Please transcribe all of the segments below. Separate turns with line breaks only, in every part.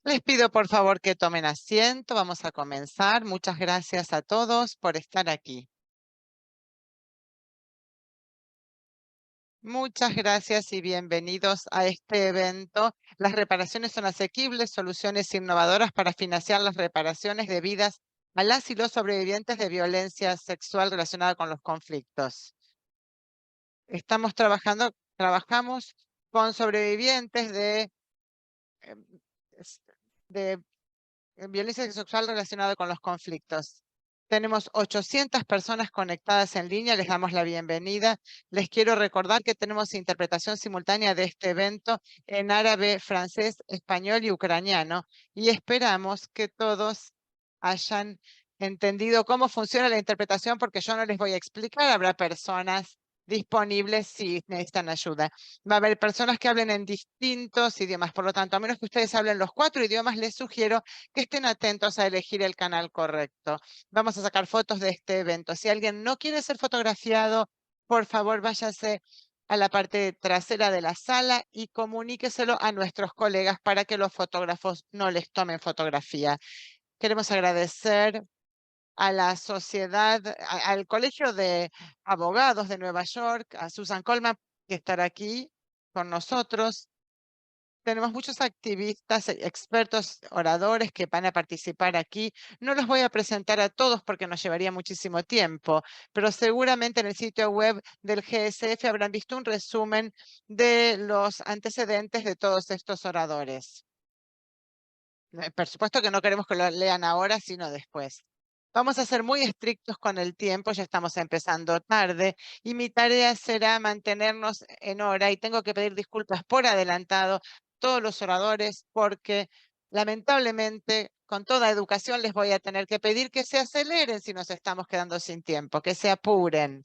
Les pido por favor que tomen asiento. Vamos a comenzar. Muchas gracias a todos por estar aquí. Muchas gracias y bienvenidos a este evento. Las reparaciones son asequibles, soluciones innovadoras para financiar las reparaciones debidas a las y los sobrevivientes de violencia sexual relacionada con los conflictos. Trabajamos con sobrevivientes em, es- de violencia sexual relacionada con los conflictos. Tenemos 800 personas conectadas en línea, les damos la bienvenida. Les quiero recordar que tenemos interpretación simultánea de este evento en árabe, francés, español y ucraniano, y esperamos que todos hayan entendido cómo funciona la interpretación, porque yo no les voy a explicar, habrá personas disponibles si necesitan ayuda. Va a haber personas que hablen en distintos idiomas, por lo tanto, a menos que ustedes hablen los 4 idiomas, les sugiero que estén atentos a elegir el canal correcto. Vamos a sacar fotos de este evento. Si alguien no quiere ser fotografiado, por favor váyase a la parte trasera de la sala y comuníqueselo a nuestros colegas para que los fotógrafos no les tomen fotografía. Queremos agradecer a la sociedad, al Colegio de Abogados de Nueva York, a Susan Coleman, que estará aquí con nosotros. Tenemos muchos activistas, expertos, oradores que van a participar aquí. No los voy a presentar a todos porque nos llevaría muchísimo tiempo, pero seguramente en el sitio web del GSF habrán visto un resumen de los antecedentes de todos estos oradores. Por supuesto que no queremos que lo lean ahora, sino después. Vamos a ser muy estrictos con el tiempo, ya estamos empezando tarde y mi tarea será mantenernos en hora y tengo que pedir disculpas por adelantado a todos los oradores porque lamentablemente con toda educación les voy a tener que pedir que se aceleren si nos estamos quedando sin tiempo, que se apuren.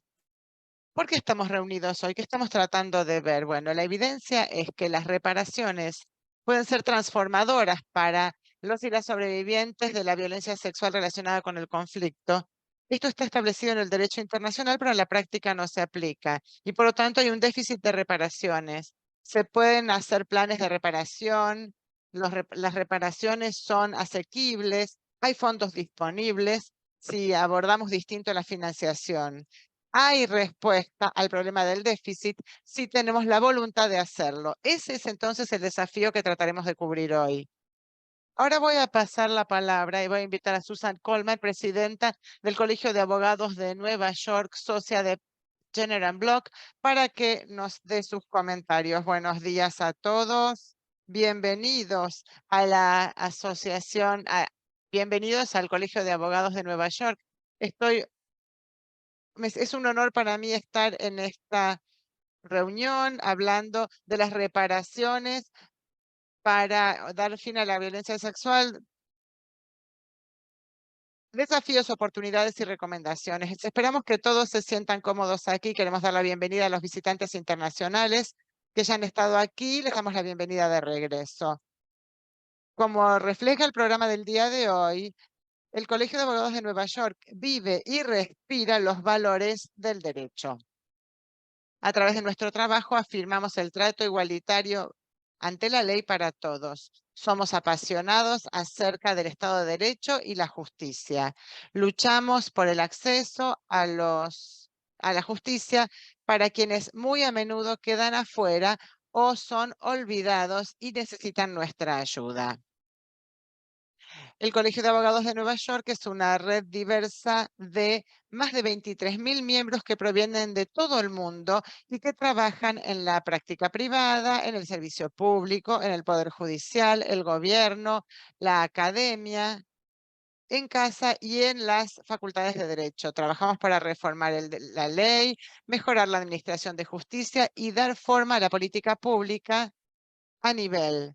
¿Por qué estamos reunidos hoy? ¿Qué estamos tratando de ver? Bueno, la evidencia es que las reparaciones pueden ser transformadoras para los y las sobrevivientes de la violencia sexual relacionada con el conflicto. Esto está establecido en el derecho internacional, pero en la práctica no se aplica y por lo tanto hay un déficit de reparaciones. Se pueden hacer planes de reparación, las reparaciones son asequibles, hay fondos disponibles si abordamos distinto la financiación. Hay respuesta al problema del déficit si tenemos la voluntad de hacerlo. Ese es entonces el desafío que trataremos de cubrir hoy. Ahora voy a pasar la palabra y voy a invitar a Susan Coleman, presidenta del Colegio de Abogados de Nueva York, socia de Jenner Block, para que nos dé sus comentarios. Buenos días a todos. Bienvenidos a la asociación, bienvenidos al Colegio de Abogados de Nueva York. Estoy es un honor para mí estar en esta reunión hablando de las reparaciones para dar fin a la violencia sexual, desafíos, oportunidades y recomendaciones. Esperamos que todos se sientan cómodos aquí. Queremos dar la bienvenida a los visitantes internacionales que ya han estado aquí. Les damos la bienvenida de regreso. Como refleja el programa del día de hoy, el Colegio de Abogados de Nueva York vive y respira los valores del derecho. A través de nuestro trabajo afirmamos el trato igualitario ante la ley para todos. Somos apasionados acerca del Estado de Derecho y la justicia. Luchamos por el acceso a la justicia para quienes muy a menudo quedan afuera o son olvidados y necesitan nuestra ayuda. El Colegio de Abogados de Nueva York es una red diversa de más de 23.000 miembros que provienen de todo el mundo y que trabajan en la práctica privada, en el servicio público, en el poder judicial, el gobierno, la academia, en casa y en las facultades de derecho. Trabajamos para reformar la ley, mejorar la administración de justicia y dar forma a la política pública a nivel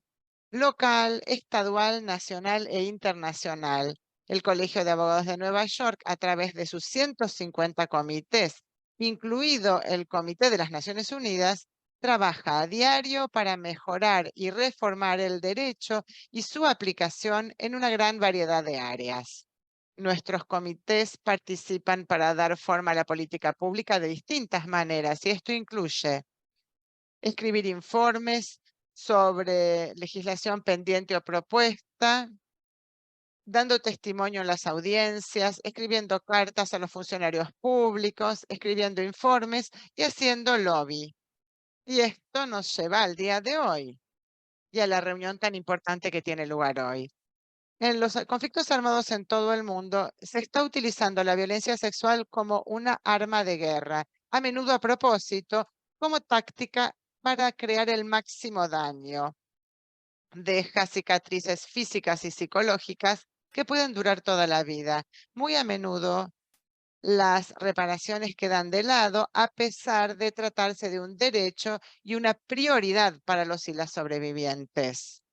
local, estadual, nacional e internacional. El Colegio de Abogados de Nueva York, a través de sus 150 comités, incluido el Comité de las Naciones Unidas, trabaja a diario para mejorar y reformar el derecho y su aplicación en una gran variedad de áreas. Nuestros comités participan para dar forma a la política pública de distintas maneras y esto incluye escribir informes sobre legislación pendiente o propuesta, dando testimonio en las audiencias, escribiendo cartas a los funcionarios públicos, escribiendo informes y haciendo lobby. Y esto nos lleva al día de hoy y a la reunión tan importante que tiene lugar hoy. En los conflictos armados en todo el mundo se está utilizando la violencia sexual como una arma de guerra, a menudo a propósito, como táctica para crear el máximo daño. Deja cicatrices físicas y psicológicas que pueden durar toda la vida. Muy a menudo las reparaciones quedan de lado a pesar de tratarse de un derecho y una prioridad para los y las sobrevivientes.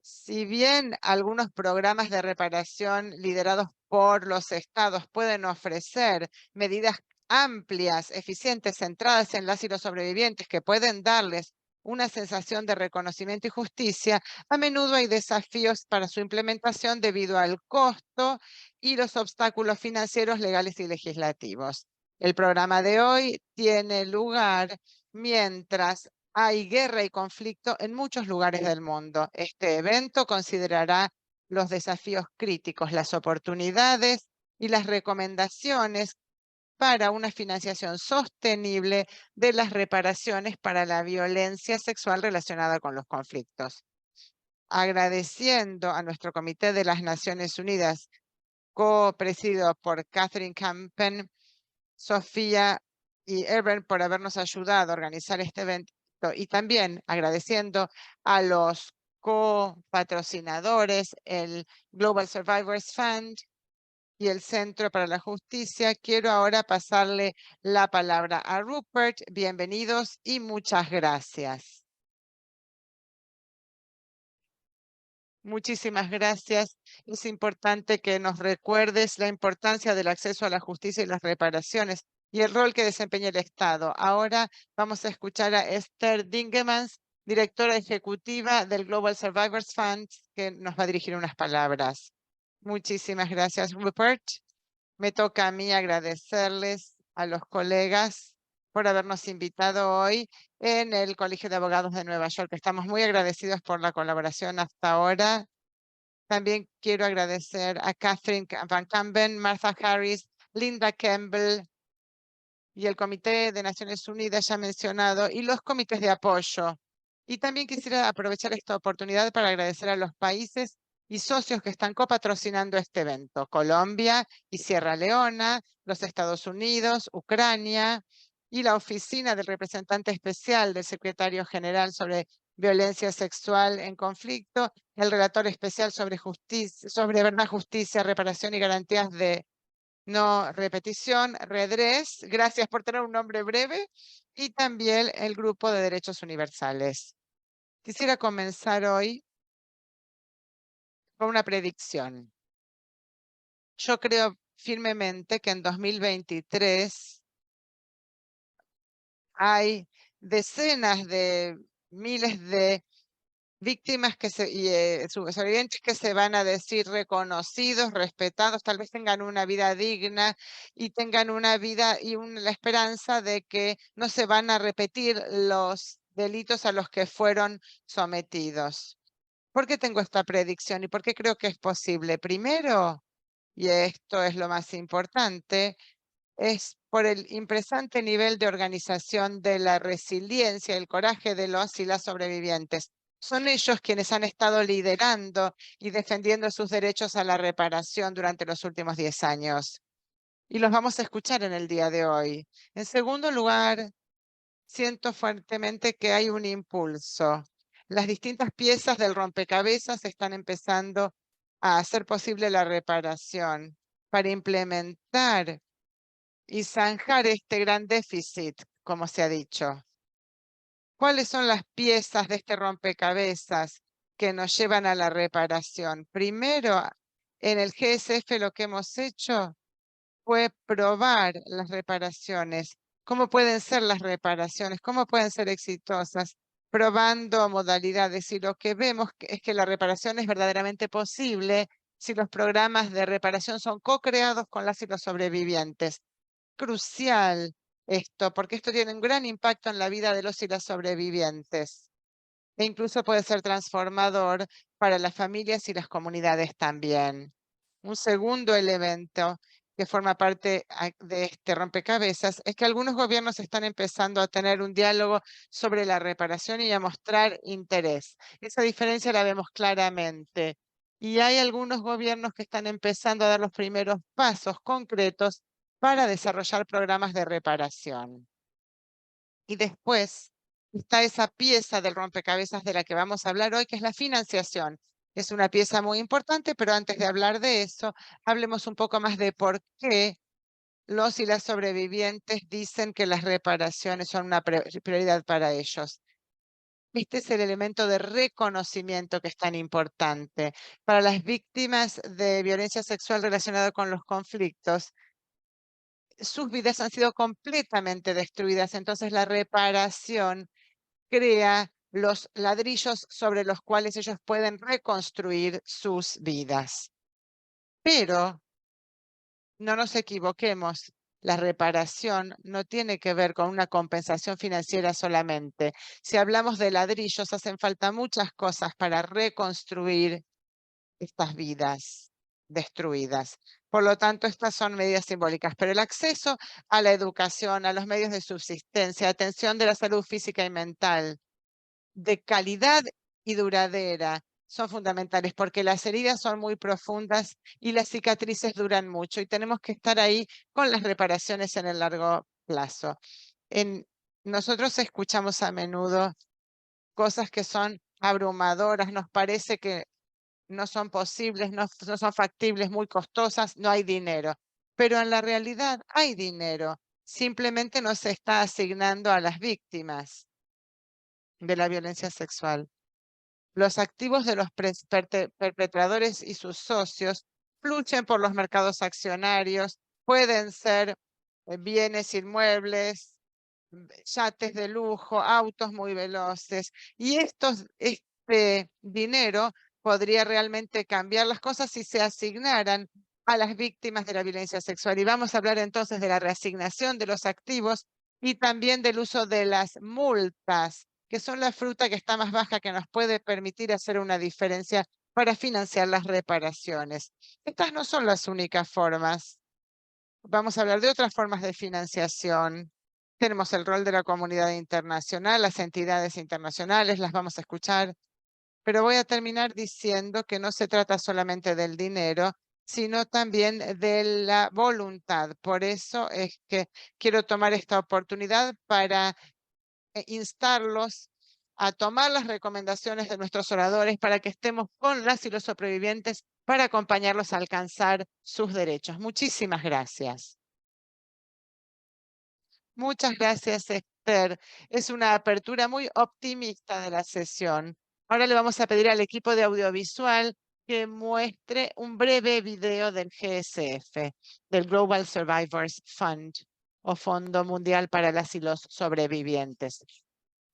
Si bien algunos programas de reparación liderados por los estados pueden ofrecer medidas amplias, eficientes, centradas en las y los sobrevivientes que pueden darles una sensación de reconocimiento y justicia, a menudo hay desafíos para su implementación debido al costo y los obstáculos financieros, legales y legislativos. El programa de hoy tiene lugar mientras hay guerra y conflicto en muchos lugares del mundo. Este evento considerará los desafíos críticos, las oportunidades y las recomendaciones para una financiación sostenible de las reparaciones para la violencia sexual relacionada con los conflictos. Agradeciendo a nuestro Comité de las Naciones Unidas, co-presidido por Catherine Campen, Sofía y Evan por habernos ayudado a organizar este evento y también agradeciendo a los copatrocinadores, el Global Survivors Fund y el Centro para la Justicia. Quiero ahora pasarle la palabra a Rupert. Bienvenidos y muchas gracias. Muchísimas gracias. Es importante que nos recuerdes la importancia del acceso a la justicia y las reparaciones y el rol que desempeña el Estado. Ahora vamos a escuchar a Esther Dingemans, directora ejecutiva del Global Survivors Fund, que nos va a dirigir unas palabras. Muchísimas gracias, Rupert. Me toca a mí agradecerles a los colegas por habernos invitado hoy en el Colegio de Abogados de Nueva York. Estamos muy agradecidos por la colaboración hasta ahora. También quiero agradecer a Catherine Van Campen, Martha Harris, Linda Campbell y el Comité de Naciones Unidas ya mencionado y los comités de apoyo. Y también quisiera aprovechar esta oportunidad para agradecer a los países y socios que están copatrocinando este evento: Colombia y Sierra Leona, los Estados Unidos, Ucrania y la Oficina del Representante Especial del Secretario General sobre Violencia Sexual en Conflicto, el Relator Especial sobre Justicia, sobre Verdad, Justicia, Reparación y Garantías de no repetición, Redress, gracias por tener un nombre breve, y también el Grupo de Derechos Universales. Quisiera comenzar hoy con una predicción. Yo creo firmemente que en 2023 hay decenas de miles de víctimas y sobrevivientes que se van a decir reconocidos, respetados, tal vez tengan una vida digna y tengan una vida y la esperanza de que no se van a repetir los delitos a los que fueron sometidos. ¿Por qué tengo esta predicción y por qué creo que es posible? Primero, y esto es lo más importante, es por el impresionante nivel de organización de la resiliencia, el coraje de los y las sobrevivientes. Son ellos quienes han estado liderando y defendiendo sus derechos a la reparación durante los últimos 10 años. Y los vamos a escuchar en el día de hoy. En segundo lugar, siento fuertemente que hay un impulso. Las distintas piezas del rompecabezas están empezando a hacer posible la reparación para implementar y zanjar este gran déficit, como se ha dicho. ¿Cuáles son las piezas de este rompecabezas que nos llevan a la reparación? Primero, en el GSF lo que hemos hecho fue probar las reparaciones. ¿Cómo pueden ser las reparaciones? ¿Cómo pueden ser exitosas? Probando modalidades. Y lo que vemos es que la reparación es verdaderamente posible si los programas de reparación son co-creados con las y los sobrevivientes. Crucial esto, porque esto tiene un gran impacto en la vida de los y las sobrevivientes e incluso puede ser transformador para las familias y las comunidades también. Un segundo elemento que forma parte de este rompecabezas es que algunos gobiernos están empezando a tener un diálogo sobre la reparación y a mostrar interés. Esa diferencia la vemos claramente. Y hay algunos gobiernos que están empezando a dar los primeros pasos concretos para desarrollar programas de reparación. Y después está esa pieza del rompecabezas de la que vamos a hablar hoy, que es la financiación. Es una pieza muy importante, pero antes de hablar de eso, hablemos un poco más de por qué los y las sobrevivientes dicen que las reparaciones son una prioridad para ellos. Este es el elemento de reconocimiento que es tan importante. Para las víctimas de violencia sexual relacionada con los conflictos, sus vidas han sido completamente destruidas. Entonces, la reparación crea los ladrillos sobre los cuales ellos pueden reconstruir sus vidas. Pero no nos equivoquemos, la reparación no tiene que ver con una compensación financiera solamente. Si hablamos de ladrillos, hacen falta muchas cosas para reconstruir estas vidas destruidas. Por lo tanto, estas son medidas simbólicas, pero el acceso a la educación, a los medios de subsistencia, atención de la salud física y mental, de calidad y duradera son fundamentales porque las heridas son muy profundas y las cicatrices duran mucho y tenemos que estar ahí con las reparaciones en el largo plazo. Nosotros escuchamos a menudo cosas que son abrumadoras, nos parece que no son posibles, no son factibles, muy costosas, no hay dinero. Pero en la realidad hay dinero, simplemente no se está asignando a las víctimas de la violencia sexual. Los activos de los perpetradores y sus socios fluyen por los mercados accionarios, pueden ser bienes inmuebles, yates de lujo, autos muy veloces. Y este dinero podría realmente cambiar las cosas si se asignaran a las víctimas de la violencia sexual. Y vamos a hablar entonces de la reasignación de los activos y también del uso de las multas, que son la fruta que está más baja que nos puede permitir hacer una diferencia para financiar las reparaciones. Estas no son las únicas formas. Vamos a hablar de otras formas de financiación. Tenemos el rol de la comunidad internacional, las entidades internacionales, las vamos a escuchar, pero voy a terminar diciendo que no se trata solamente del dinero, sino también de la voluntad. Por eso es que quiero tomar esta oportunidad para instarlos a tomar las recomendaciones de nuestros oradores para que estemos con las y los sobrevivientes para acompañarlos a alcanzar sus derechos. Muchísimas gracias. Muchas gracias, Esther. Es una apertura muy optimista de la sesión. Ahora le vamos a pedir al equipo de audiovisual que muestre un breve video del GSF, del Global Survivors Fund o Fondo Mundial para las y los Sobrevivientes.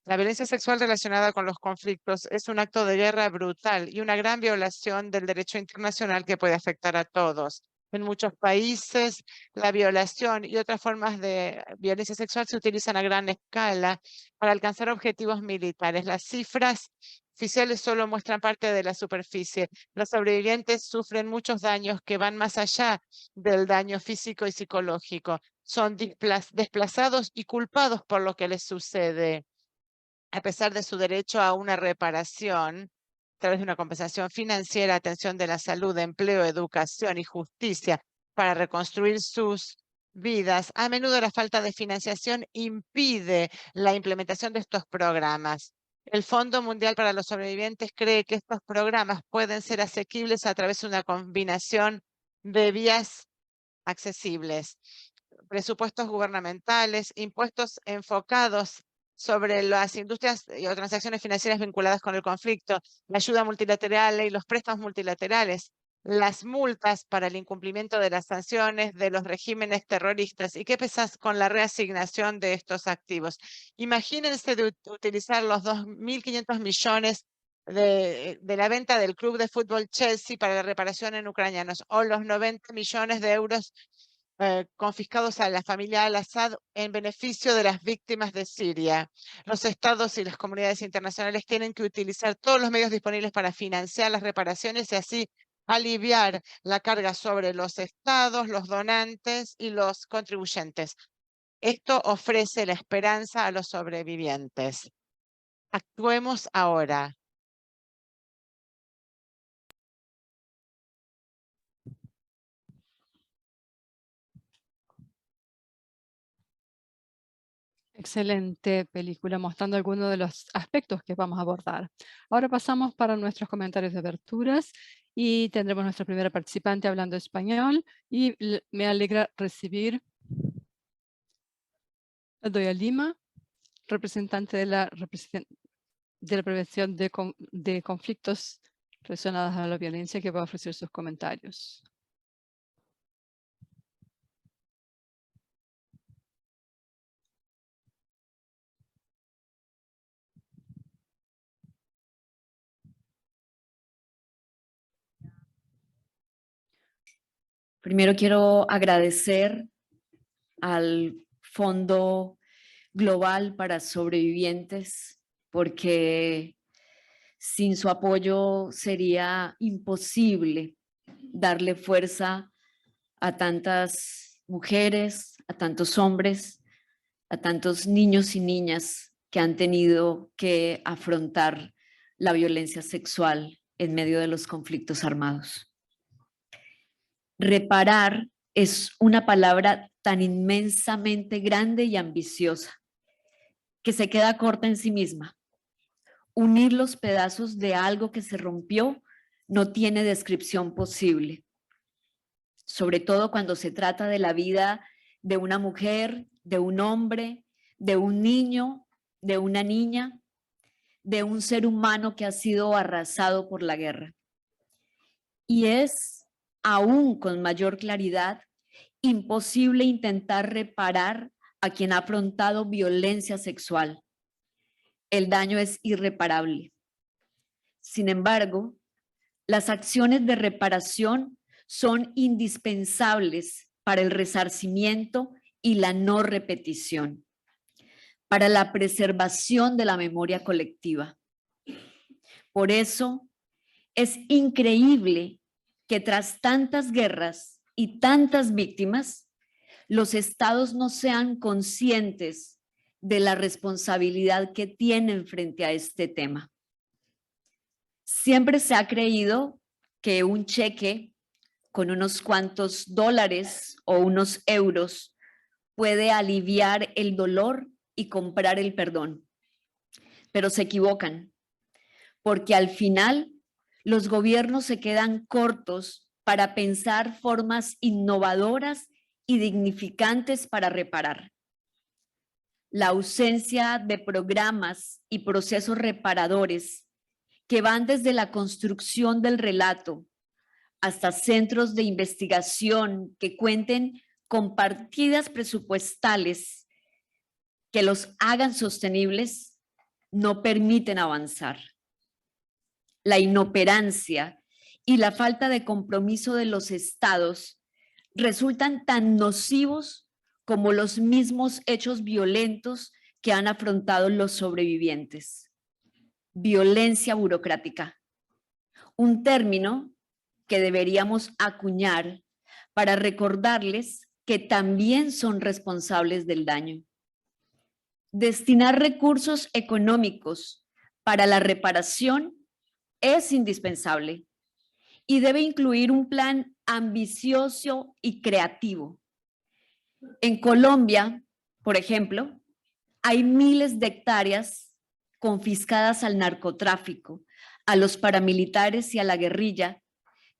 La violencia sexual relacionada con los conflictos es un acto de guerra brutal y una gran violación del derecho internacional que puede afectar a todos. En muchos países, la violación y otras formas de violencia sexual se utilizan a gran escala para alcanzar objetivos militares. Las cifras oficiales solo muestran parte de la superficie. Los sobrevivientes sufren muchos daños que van más allá del daño físico y psicológico. Son desplazados y culpados por lo que les sucede a pesar de su derecho a una reparación, a través de una compensación financiera, atención de la salud, empleo, educación y justicia para reconstruir sus vidas, a menudo la falta de financiación impide la implementación de estos programas. El Fondo Mundial para los Sobrevivientes cree que estos programas pueden ser asequibles a través de una combinación de vías accesibles, presupuestos gubernamentales, impuestos enfocados sobre las industrias o transacciones financieras vinculadas con el conflicto, la ayuda multilateral y los préstamos multilaterales, las multas para el incumplimiento de las sanciones de los regímenes terroristas. ¿Y qué pesas con la reasignación de estos activos? Imagínense de utilizar los 2.500 millones de la venta del club de fútbol Chelsea para la reparación en ucranianos o los 90 millones de euros confiscados a la familia al-Assad en beneficio de las víctimas de Siria. Los estados y las comunidades internacionales tienen que utilizar todos los medios disponibles para financiar las reparaciones y así aliviar la carga sobre los estados, los donantes y los contribuyentes. Esto ofrece la esperanza a los sobrevivientes. Actuemos ahora.
Excelente película, mostrando algunos de los aspectos que vamos a abordar. Ahora pasamos para nuestros comentarios de aberturas y tendremos nuestra primera participante hablando español y me alegra recibir a Doya Lima, representante de la prevención de conflictos relacionados a la violencia, que va a ofrecer sus comentarios.
Primero quiero agradecer al Fondo Global para Sobrevivientes, porque sin su apoyo sería imposible darle fuerza a tantas mujeres, a tantos hombres, a tantos niños y niñas que han tenido que afrontar la violencia sexual en medio de los conflictos armados. Reparar es una palabra tan inmensamente grande y ambiciosa que se queda corta en sí misma. Unir los pedazos de algo que se rompió no tiene descripción posible, sobre todo cuando se trata de la vida de una mujer, de un hombre, de un niño, de una niña, de un ser humano que ha sido arrasado por la guerra. Y es aún con mayor claridad imposible intentar reparar a quien ha afrontado violencia sexual. El daño es irreparable. Sin embargo, las acciones de reparación son indispensables para el resarcimiento y la no repetición, para la preservación de la memoria colectiva. Por eso, es increíble que tras tantas guerras y tantas víctimas, los estados no sean conscientes de la responsabilidad que tienen frente a este tema. Siempre se ha creído que un cheque con unos cuantos dólares o unos euros puede aliviar el dolor y comprar el perdón. Pero se equivocan, porque al final los gobiernos se quedan cortos para pensar formas innovadoras y dignificantes para reparar. La ausencia de programas y procesos reparadores que van desde la construcción del relato hasta centros de investigación que cuenten con partidas presupuestales que los hagan sostenibles, no permiten avanzar. La inoperancia y la falta de compromiso de los estados resultan tan nocivos como los mismos hechos violentos que han afrontado los sobrevivientes. Violencia burocrática, un término que deberíamos acuñar para recordarles que también son responsables del daño. Destinar recursos económicos para la reparación es indispensable y debe incluir un plan ambicioso y creativo. En Colombia, por ejemplo, hay miles de hectáreas confiscadas al narcotráfico, a los paramilitares y a la guerrilla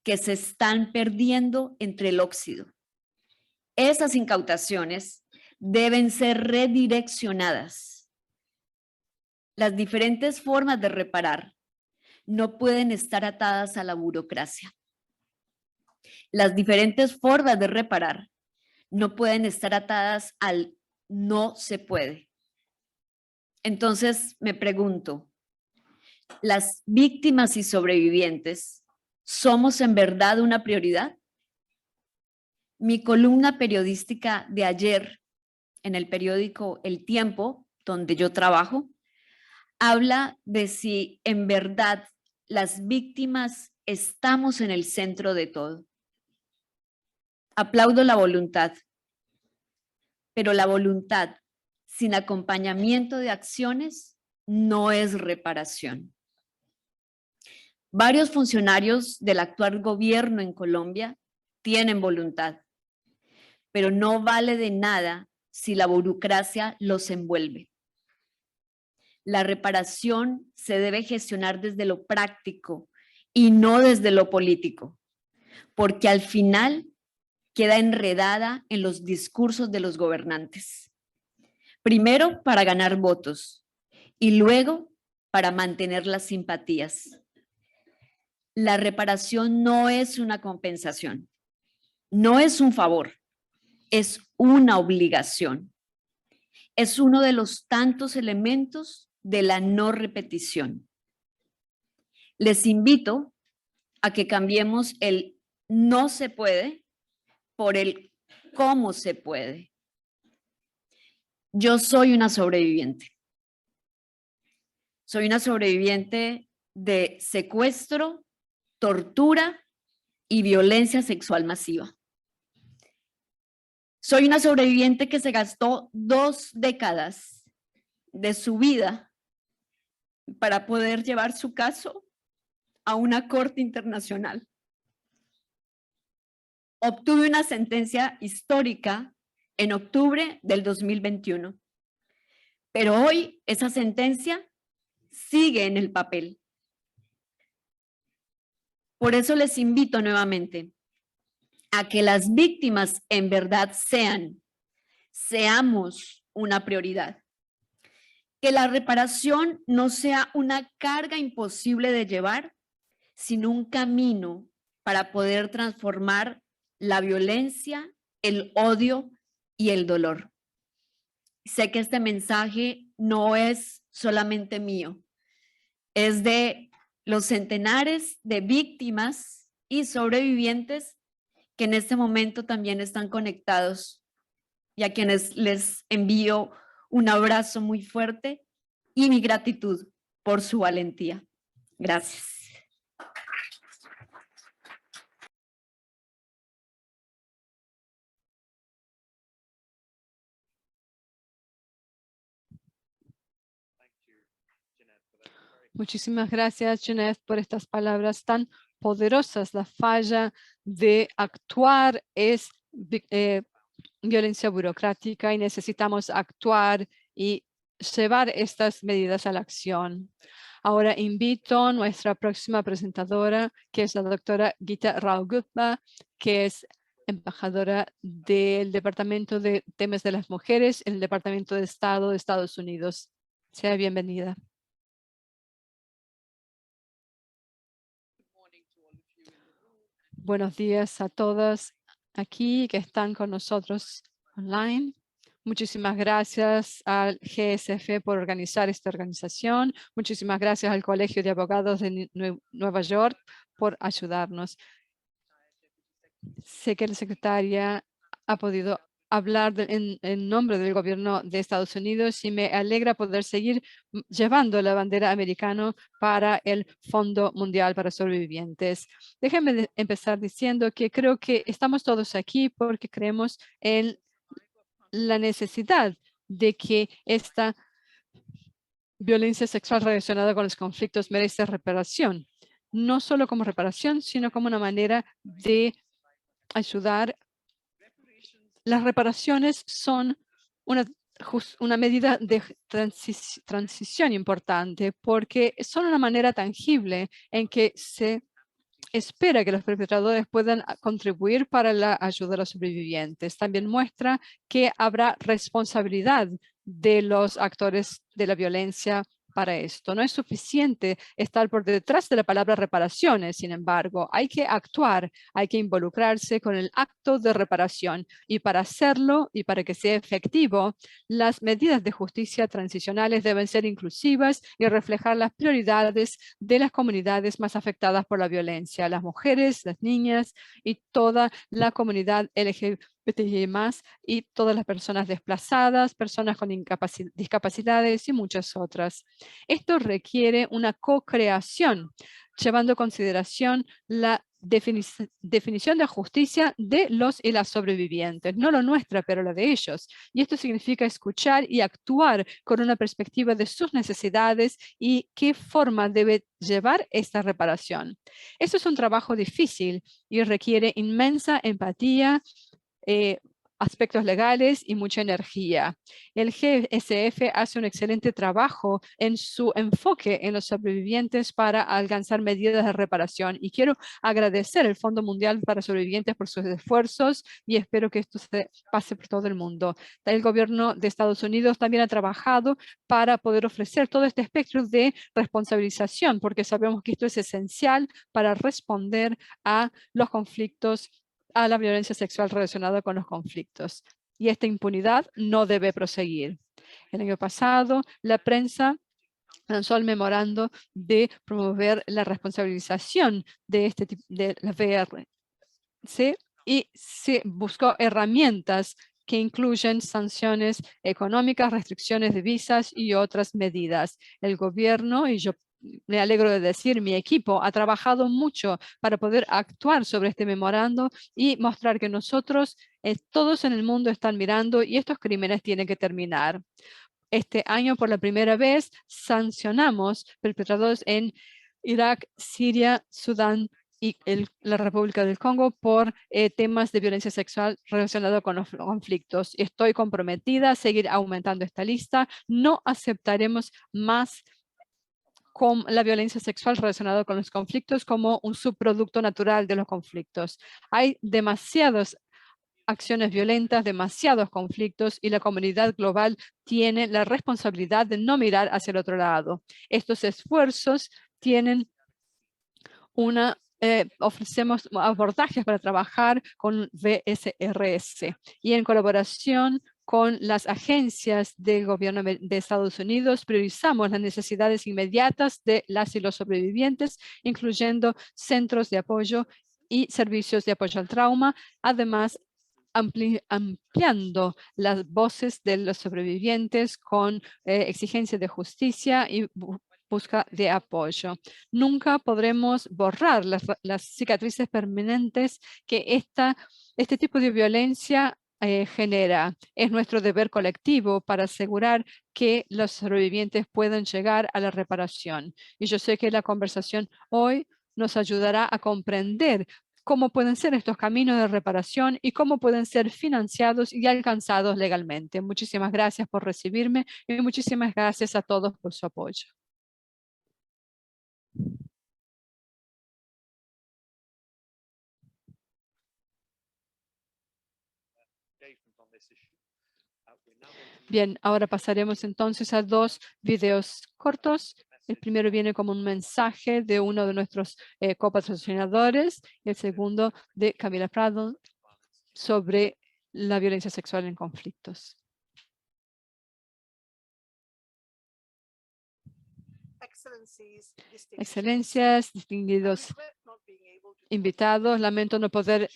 que se están perdiendo entre el óxido. Esas incautaciones deben ser redireccionadas. Las diferentes formas de reparar no pueden estar atadas a la burocracia. Las diferentes formas de reparar no pueden estar atadas al no se puede. Entonces me pregunto, ¿las víctimas y sobrevivientes somos en verdad una prioridad? Mi columna periodística de ayer en el periódico El Tiempo, donde yo trabajo, habla de si en verdad las víctimas estamos en el centro de todo. Aplaudo la voluntad, pero la voluntad sin acompañamiento de acciones no es reparación. Varios funcionarios del actual gobierno en Colombia tienen voluntad, pero no vale de nada si la burocracia los envuelve. La reparación se debe gestionar desde lo práctico y no desde lo político, porque al final queda enredada en los discursos de los gobernantes. Primero para ganar votos y luego para mantener las simpatías. La reparación no es una compensación, no es un favor, es una obligación. Es uno de los tantos elementos de la no repetición. Les invito a que cambiemos el no se puede por el cómo se puede. Yo soy una sobreviviente. Soy una sobreviviente de secuestro, tortura y violencia sexual masiva. Soy una sobreviviente que se gastó 2 décadas de su vida para poder llevar su caso a una corte internacional. Obtuve una sentencia histórica en octubre del 2021, pero hoy esa sentencia sigue en el papel. Por eso les invito nuevamente a que las víctimas en verdad seamos una prioridad. Que la reparación no sea una carga imposible de llevar, sino un camino para poder transformar la violencia, el odio y el dolor. Sé que este mensaje no es solamente mío, es de los centenares de víctimas y sobrevivientes que en este momento también están conectados y a quienes les envío un abrazo muy fuerte y mi gratitud por su valentía. Gracias.
Muchísimas gracias, Jeanette, por estas palabras tan poderosas. La falla de actuar es violencia burocrática y necesitamos actuar y llevar estas medidas a la acción. Ahora invito a nuestra próxima presentadora, que es la doctora Gita Rao-Gupta, que es embajadora del Departamento de Temas de las Mujeres en el Departamento de Estado de Estados Unidos. Sea bienvenida. Buenos días a todos aquí que están con nosotros online. Muchísimas gracias al GSF por organizar esta organización. Muchísimas gracias al Colegio de Abogados de Nueva York por ayudarnos. Sé que la secretaria ha podido hablar en nombre del gobierno de Estados Unidos y me alegra poder seguir llevando la bandera americana para el Fondo Mundial para Sobrevivientes. Déjenme empezar diciendo que creo que estamos todos aquí porque creemos en la necesidad de que esta violencia sexual relacionada con los conflictos merece reparación, no solo como reparación, sino como una manera de ayudar. Las reparaciones son una medida de transición importante porque son una manera tangible en que se espera que los perpetradores puedan contribuir para la ayuda a los sobrevivientes. También muestra que habrá responsabilidad de los actores de la violencia para esto. No es suficiente estar por detrás de la palabra reparaciones, sin embargo, hay que actuar, hay que involucrarse con el acto de reparación y para hacerlo y para que sea efectivo, las medidas de justicia transicionales deben ser inclusivas y reflejar las prioridades de las comunidades más afectadas por la violencia, las mujeres, las niñas y toda la comunidad LGBTI+, y todas las personas desplazadas, personas con discapacidades y muchas otras. Esto requiere una co-creación, llevando a consideración la definición de justicia de los y las sobrevivientes, no la nuestra, pero la de ellos. Y esto significa escuchar y actuar con una perspectiva de sus necesidades y qué forma debe llevar esta reparación. Eso es un trabajo difícil y requiere inmensa empatía, aspectos legales y mucha energía. El GSF hace un excelente trabajo en su enfoque en los sobrevivientes para alcanzar medidas de reparación y quiero agradecer al Fondo Mundial para Sobrevivientes por sus esfuerzos y espero que esto se pase por todo el mundo. El gobierno de Estados Unidos también ha trabajado para poder ofrecer todo este espectro de responsabilización porque sabemos que esto es esencial para responder a los conflictos, a la violencia sexual relacionada con los conflictos. Y esta impunidad no debe proseguir. El año pasado, la prensa lanzó el memorando de promover la responsabilización de este tipo de la VRC y se buscó herramientas que incluyen sanciones económicas, restricciones de visas y otras medidas. El gobierno, y yo me alegro de decir, mi equipo ha trabajado mucho para poder actuar sobre este memorando y mostrar que nosotros, todos en el mundo están mirando y estos crímenes tienen que terminar. Este año, por la primera vez, sancionamos perpetrados en Irak, Siria, Sudán y la República del Congo por temas de violencia sexual relacionados con los conflictos. Estoy comprometida a seguir aumentando esta lista. No aceptaremos más con la violencia sexual relacionada con los conflictos como un subproducto natural de los conflictos. Hay demasiadas acciones violentas, demasiados conflictos y la comunidad global tiene la responsabilidad de no mirar hacia el otro lado. Estos esfuerzos tienen ofrecemos abordajes para trabajar con VSRS y en colaboración con las agencias del gobierno de Estados Unidos, priorizamos las necesidades inmediatas de las y los sobrevivientes, incluyendo centros de apoyo y servicios de apoyo al trauma, además ampliando las voces de los sobrevivientes con exigencia de justicia y busca de apoyo. Nunca podremos borrar las cicatrices permanentes que este tipo de violencia genera. Es nuestro deber colectivo para asegurar que los sobrevivientes puedan llegar a la reparación. Y yo sé que la conversación hoy nos ayudará a comprender cómo pueden ser estos caminos de reparación y cómo pueden ser financiados y alcanzados legalmente. Muchísimas gracias por recibirme y muchísimas gracias a todos por su apoyo. Bien, ahora pasaremos entonces a 2 videos cortos. El primero viene como un mensaje de uno de nuestros copatrocinadores y el segundo de Camila Prado sobre la violencia sexual en conflictos. Excelencias, distinguidos invitados, lamento no poder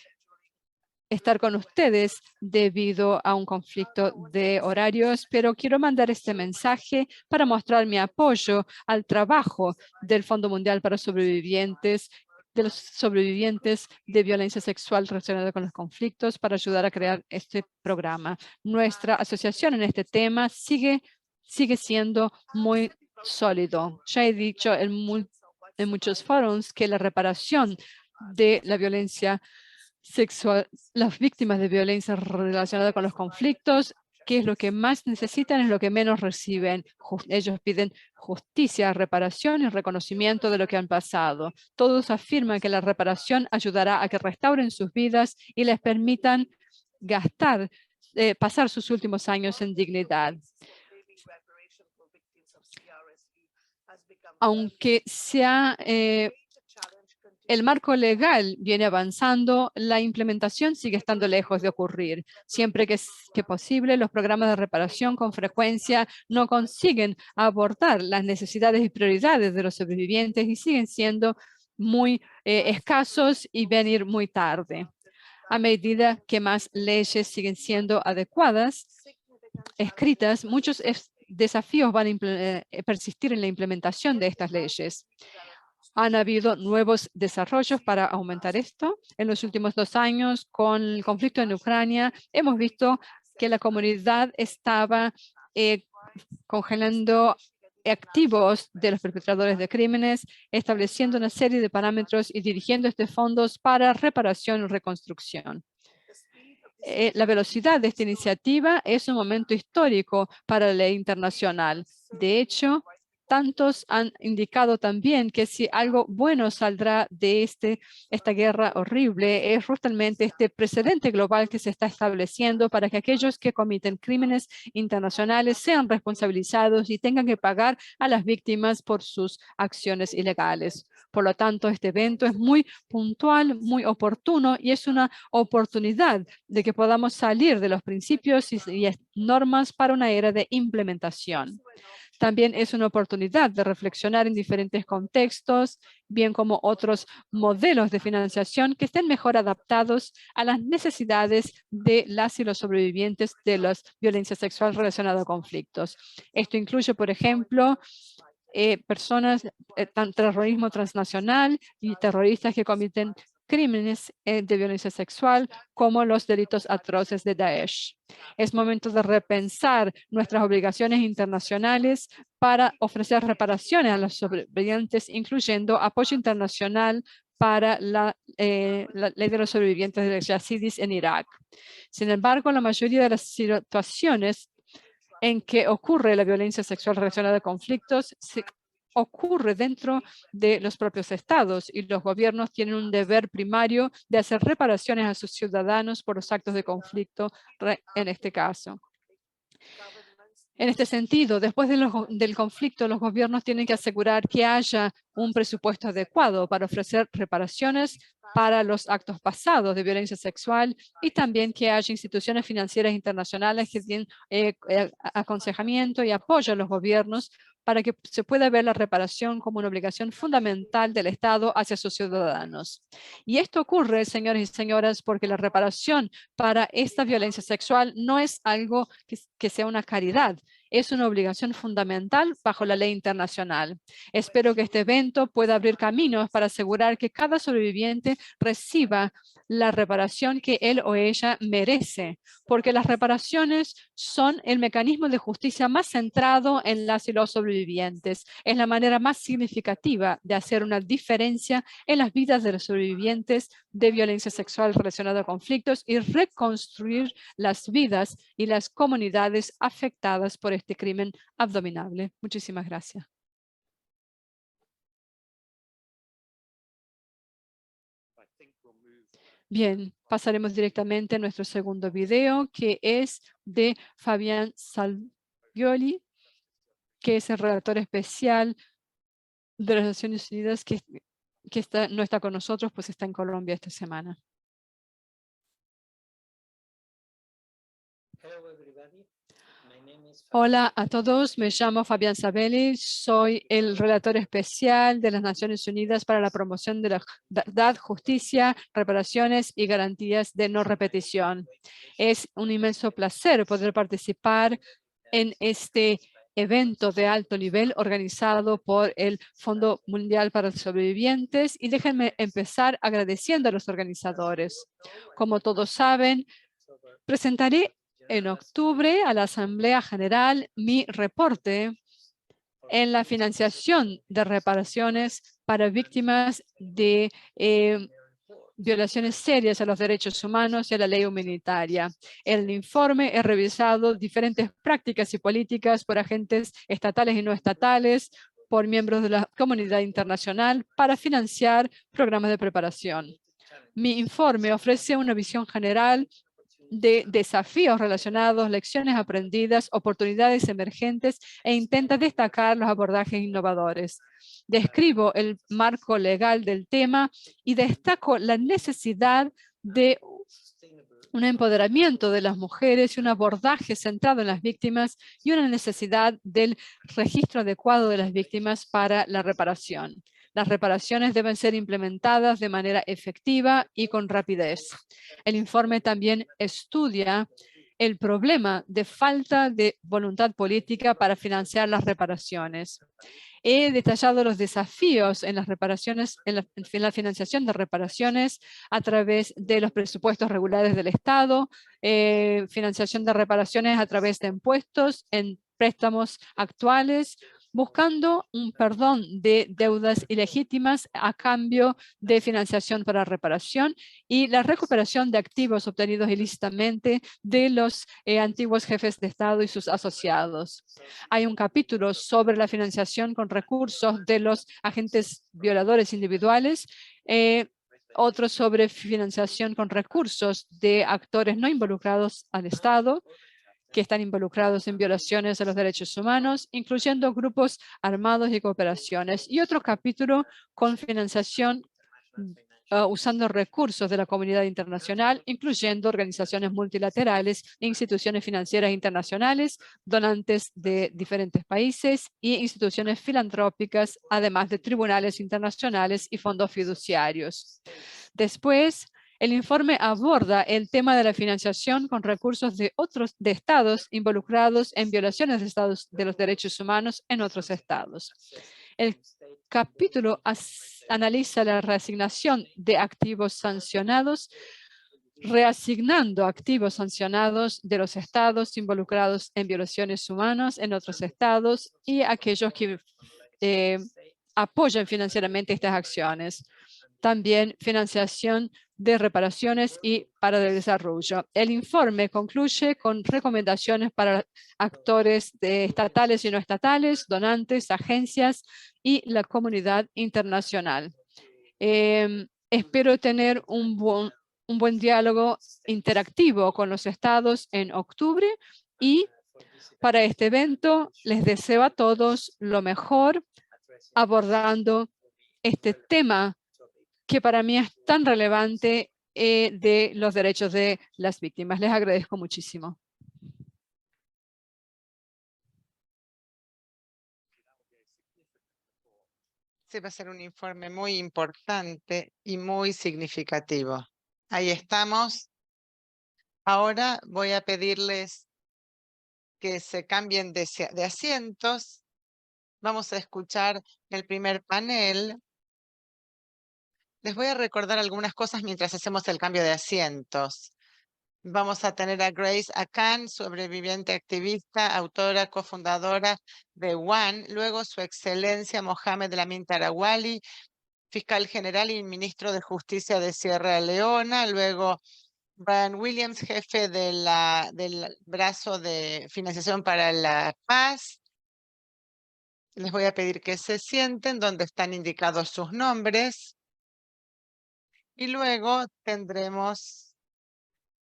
estar con ustedes debido a un conflicto de horarios, pero quiero mandar este mensaje para mostrar mi apoyo al trabajo del Fondo Mundial para Sobrevivientes, de los sobrevivientes de violencia sexual relacionada con los conflictos, para ayudar a crear este programa. Nuestra asociación en este tema sigue siendo muy sólido. Ya he dicho en muchos foros que la reparación de la violencia sexual, las víctimas de violencia relacionada con los conflictos, que es lo que más necesitan, es lo que menos reciben. Ellos piden justicia, reparación y reconocimiento de lo que han pasado. Todos afirman que la reparación ayudará a que restauren sus vidas y les permitan pasar sus últimos años en dignidad. aunque el marco legal viene avanzando, la implementación sigue estando lejos de ocurrir. Siempre que posible, los programas de reparación con frecuencia no consiguen abordar las necesidades y prioridades de los sobrevivientes y siguen siendo muy escasos y venir muy tarde. A medida que más leyes siguen siendo adecuadas, escritas, muchos desafíos van a persistir en la implementación de estas leyes. Han habido nuevos desarrollos para aumentar esto. En los últimos 2 años, con el conflicto en Ucrania, hemos visto que la comunidad estaba congelando activos de los perpetradores de crímenes, estableciendo una serie de parámetros y dirigiendo estos fondos para reparación y reconstrucción. La velocidad de esta iniciativa es un momento histórico para la ley internacional. De hecho, tantos han indicado también que si algo bueno saldrá de esta guerra horrible es justamente este precedente global que se está estableciendo para que aquellos que cometen crímenes internacionales sean responsabilizados y tengan que pagar a las víctimas por sus acciones ilegales. Por lo tanto, este evento es muy puntual, muy oportuno y es una oportunidad de que podamos salir de los principios y normas para una era de implementación. También es una oportunidad de reflexionar en diferentes contextos, bien como otros modelos de financiación que estén mejor adaptados a las necesidades de las y los sobrevivientes de la violencia sexual relacionada a conflictos. Esto incluye, por ejemplo, personas, terrorismo transnacional y terroristas que cometen crímenes de violencia sexual como los delitos atroces de Daesh. Es momento de repensar nuestras obligaciones internacionales para ofrecer reparaciones a los sobrevivientes, incluyendo apoyo internacional para la ley de los sobrevivientes de los yazidis en Irak. Sin embargo, la mayoría de las situaciones en que ocurre la violencia sexual relacionada a conflictos ocurre dentro de los propios estados y los gobiernos tienen un deber primario de hacer reparaciones a sus ciudadanos por los actos de conflicto en este caso. En este sentido, después del conflicto, los gobiernos tienen que asegurar que haya un presupuesto adecuado para ofrecer reparaciones para los actos pasados de violencia sexual y también que haya instituciones financieras internacionales que den aconsejamiento y apoyo a los gobiernos para que se pueda ver la reparación como una obligación fundamental del Estado hacia sus ciudadanos. Y esto ocurre, señores y señoras, porque la reparación para esta violencia sexual no es algo que sea una caridad, es una obligación fundamental bajo la ley internacional. Espero que este evento pueda abrir caminos para asegurar que cada sobreviviente reciba la reparación que él o ella merece, porque las reparaciones son el mecanismo de justicia más centrado en las y los sobrevivientes. Es la manera más significativa de hacer una diferencia en las vidas de los sobrevivientes de violencia sexual relacionada a conflictos y reconstruir las vidas y las comunidades afectadas por este crimen abominable. Muchísimas gracias. Bien, pasaremos directamente a nuestro segundo video, que es de Fabián Salvioli, que es el relator especial de las Naciones Unidas, que no está con nosotros, pues está en Colombia esta semana. Hola a todos, me llamo Fabián Sabelli, soy el relator especial de las Naciones Unidas para la promoción de la verdad, justicia, reparaciones y garantías de no repetición. Es un inmenso placer poder participar en este evento de alto nivel organizado por el Fondo Mundial para los Sobrevivientes y déjenme empezar agradeciendo a los organizadores. Como todos saben, presentaré en octubre a la Asamblea General mi reporte en la financiación de reparaciones para víctimas de violaciones serias a los derechos humanos y a la ley humanitaria. En el informe he revisado diferentes prácticas y políticas por agentes estatales y no estatales, por miembros de la comunidad internacional para financiar programas de preparación. Mi informe ofrece una visión general de desafíos relacionados, lecciones aprendidas, oportunidades emergentes e intenta destacar los abordajes innovadores. Describo el marco legal del tema y destaco la necesidad de un empoderamiento de las mujeres y un abordaje centrado en las víctimas y una necesidad del registro adecuado de las víctimas para la reparación. Las reparaciones deben ser implementadas de manera efectiva y con rapidez. El informe también estudia el problema de falta de voluntad política para financiar las reparaciones. He detallado los desafíos en las reparaciones, en la financiación de reparaciones a través de los presupuestos regulares del Estado, financiación de reparaciones a través de impuestos, en préstamos actuales, buscando un perdón de deudas ilegítimas a cambio de financiación para reparación y la recuperación de activos obtenidos ilícitamente de los antiguos jefes de Estado y sus asociados. Hay un capítulo sobre la financiación con recursos de los agentes violadores individuales, otro sobre financiación con recursos de actores no involucrados al Estado, que están involucrados en violaciones de los derechos humanos, incluyendo grupos armados y cooperaciones. Y otro capítulo con financiación usando recursos de la comunidad internacional, incluyendo organizaciones multilaterales, instituciones financieras internacionales, donantes de diferentes países y instituciones filantrópicas, además de tribunales internacionales y fondos fiduciarios. Después, el informe aborda el tema de la financiación con recursos de otros estados involucrados en violaciones de los derechos humanos en otros estados. El capítulo analiza la reasignación de activos sancionados, reasignando activos sancionados de los estados involucrados en violaciones humanas en otros estados y aquellos que apoyan financieramente estas acciones. También financiación de reparaciones y para el desarrollo. El informe concluye con recomendaciones para actores estatales y no estatales, donantes, agencias y la comunidad internacional. Espero tener un buen diálogo interactivo con los estados en octubre y para este evento les deseo a todos lo mejor abordando este tema que para mí es tan relevante de los derechos de las víctimas. Les agradezco muchísimo.
Sí, va a ser un informe muy importante y muy significativo. Ahí estamos. Ahora voy a pedirles que se cambien de asientos. Vamos a escuchar el primer panel. Les voy a recordar algunas cosas mientras hacemos el cambio de asientos. Vamos a tener a Grace Akan, sobreviviente activista, autora, cofundadora de ONE. Luego su excelencia Mohamed Lamin Tarawali, fiscal general y ministro de Justicia de Sierra Leona. Luego Brian Williams, jefe del brazo de financiación para la paz. Les voy a pedir que se sienten donde están indicados sus nombres. Y luego tendremos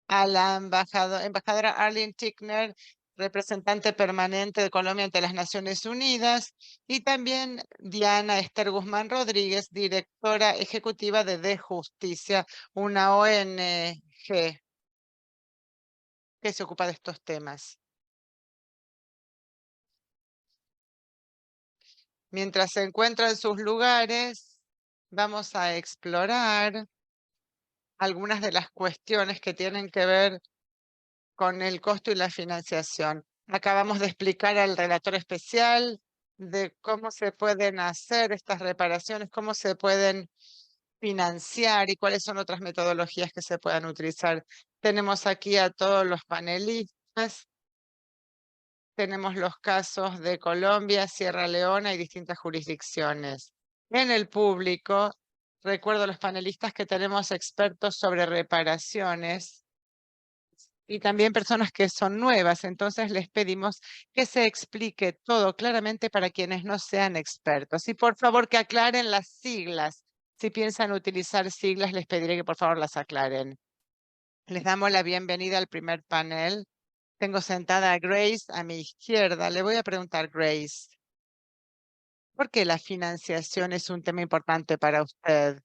a la embajadora Arlene Tickner, representante permanente de Colombia ante las Naciones Unidas, y también Diana Esther Guzmán Rodríguez, directora ejecutiva de Justicia, una ONG que se ocupa de estos temas. Mientras se encuentran en sus lugares, vamos a explorar algunas de las cuestiones que tienen que ver con el costo y la financiación. Acabamos de explicar al relator especial de cómo se pueden hacer estas reparaciones, cómo se pueden financiar y cuáles son otras metodologías que se puedan utilizar. Tenemos aquí a todos los panelistas. Tenemos los casos de Colombia, Sierra Leona y distintas jurisdicciones. En el público, recuerdo a los panelistas que tenemos expertos sobre reparaciones y también personas que son nuevas. Entonces les pedimos que se explique todo claramente para quienes no sean expertos. Y por favor que aclaren las siglas. Si piensan utilizar siglas, les pediré que por favor las aclaren. Les damos la bienvenida al primer panel. Tengo sentada a Grace a mi izquierda. Le voy a preguntar, Grace, ¿por qué la financiación es un tema importante para usted?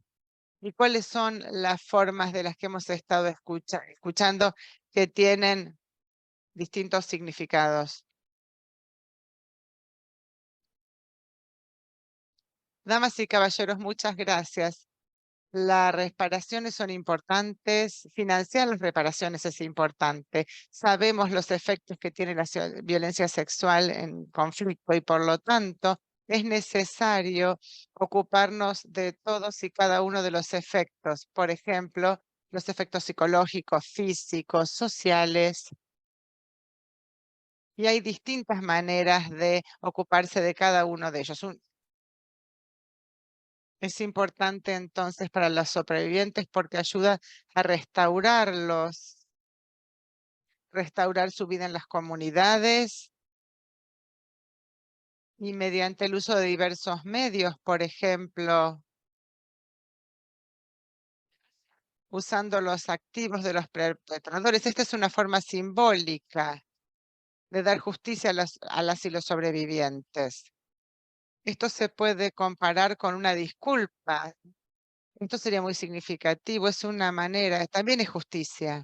¿Y cuáles son las formas de las que hemos estado escuchando que tienen distintos significados? Damas y caballeros, muchas gracias. Las reparaciones son importantes, financiar las reparaciones es importante. Sabemos los efectos que tiene la violencia sexual en conflicto y por lo tanto es necesario ocuparnos de todos y cada uno de los efectos. Por ejemplo, los efectos psicológicos, físicos, sociales. Y hay distintas maneras de ocuparse de cada uno de ellos. Es importante entonces para los sobrevivientes porque ayuda a restaurarlos, restaurar su vida en las comunidades y mediante el uso de diversos medios, por ejemplo, usando los activos de los perpetradores. Esta es una forma simbólica de dar justicia a las y los sobrevivientes. Esto se puede comparar con una disculpa. Esto sería muy significativo, es una manera, también es justicia.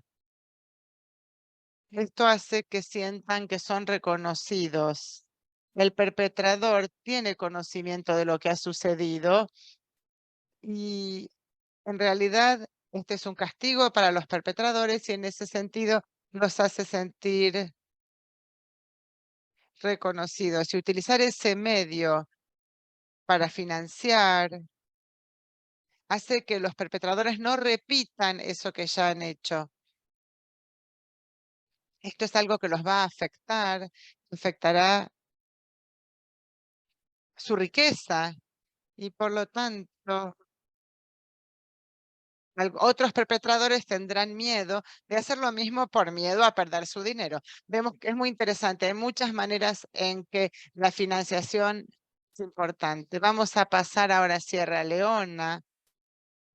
Esto hace que sientan que son reconocidos. El perpetrador tiene conocimiento de lo que ha sucedido y en realidad este es un castigo para los perpetradores y en ese sentido los hace sentir reconocidos. Y utilizar ese medio para financiar hace que los perpetradores no repitan eso que ya han hecho. Esto es algo que los va a afectar, afectará su riqueza y por lo tanto otros perpetradores tendrán miedo de hacer lo mismo por miedo a perder su dinero. Vemos que es muy interesante. Hay muchas maneras en que la financiación es importante. Vamos a pasar ahora a Sierra Leona,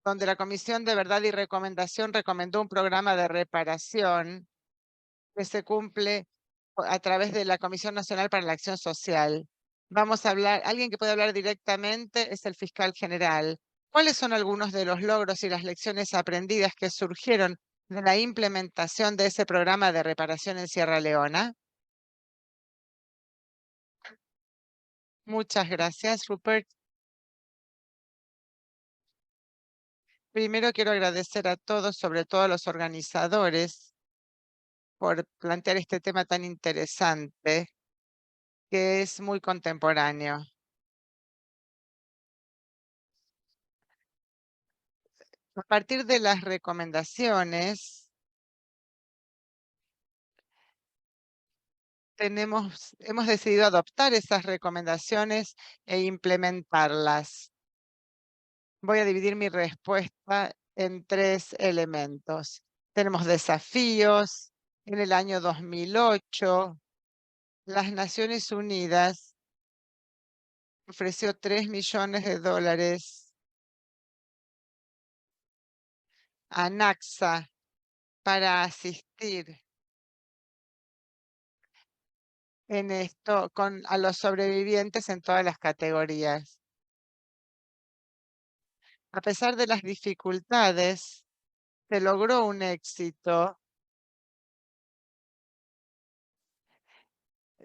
donde la Comisión de Verdad y Recomendación recomendó un programa de reparación que se cumple a través de la Comisión Nacional para la Acción Social. Vamos a hablar, alguien que puede hablar directamente es el fiscal general. ¿Cuáles son algunos de los logros y las lecciones aprendidas que surgieron de la implementación de ese programa de reparación en Sierra Leona? Muchas gracias, Rupert. Primero quiero agradecer a todos, sobre todo a los organizadores, por plantear este tema tan interesante, que es muy contemporáneo. A partir de las recomendaciones, hemos decidido adoptar esas recomendaciones e implementarlas. Voy a dividir mi respuesta en 3 elementos. Tenemos desafíos. En el año 2008, las Naciones Unidas ofreció $3 millones a NACSA para asistir en esto a los sobrevivientes en todas las categorías. A pesar de las dificultades, se logró un éxito.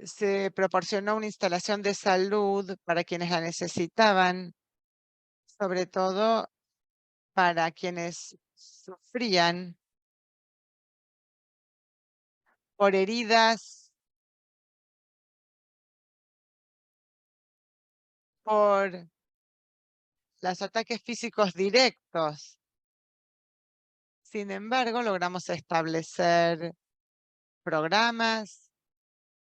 Se proporcionó una instalación de salud para quienes la necesitaban, sobre todo para quienes sufrían por heridas, por los ataques físicos directos. Sin embargo, logramos establecer programas.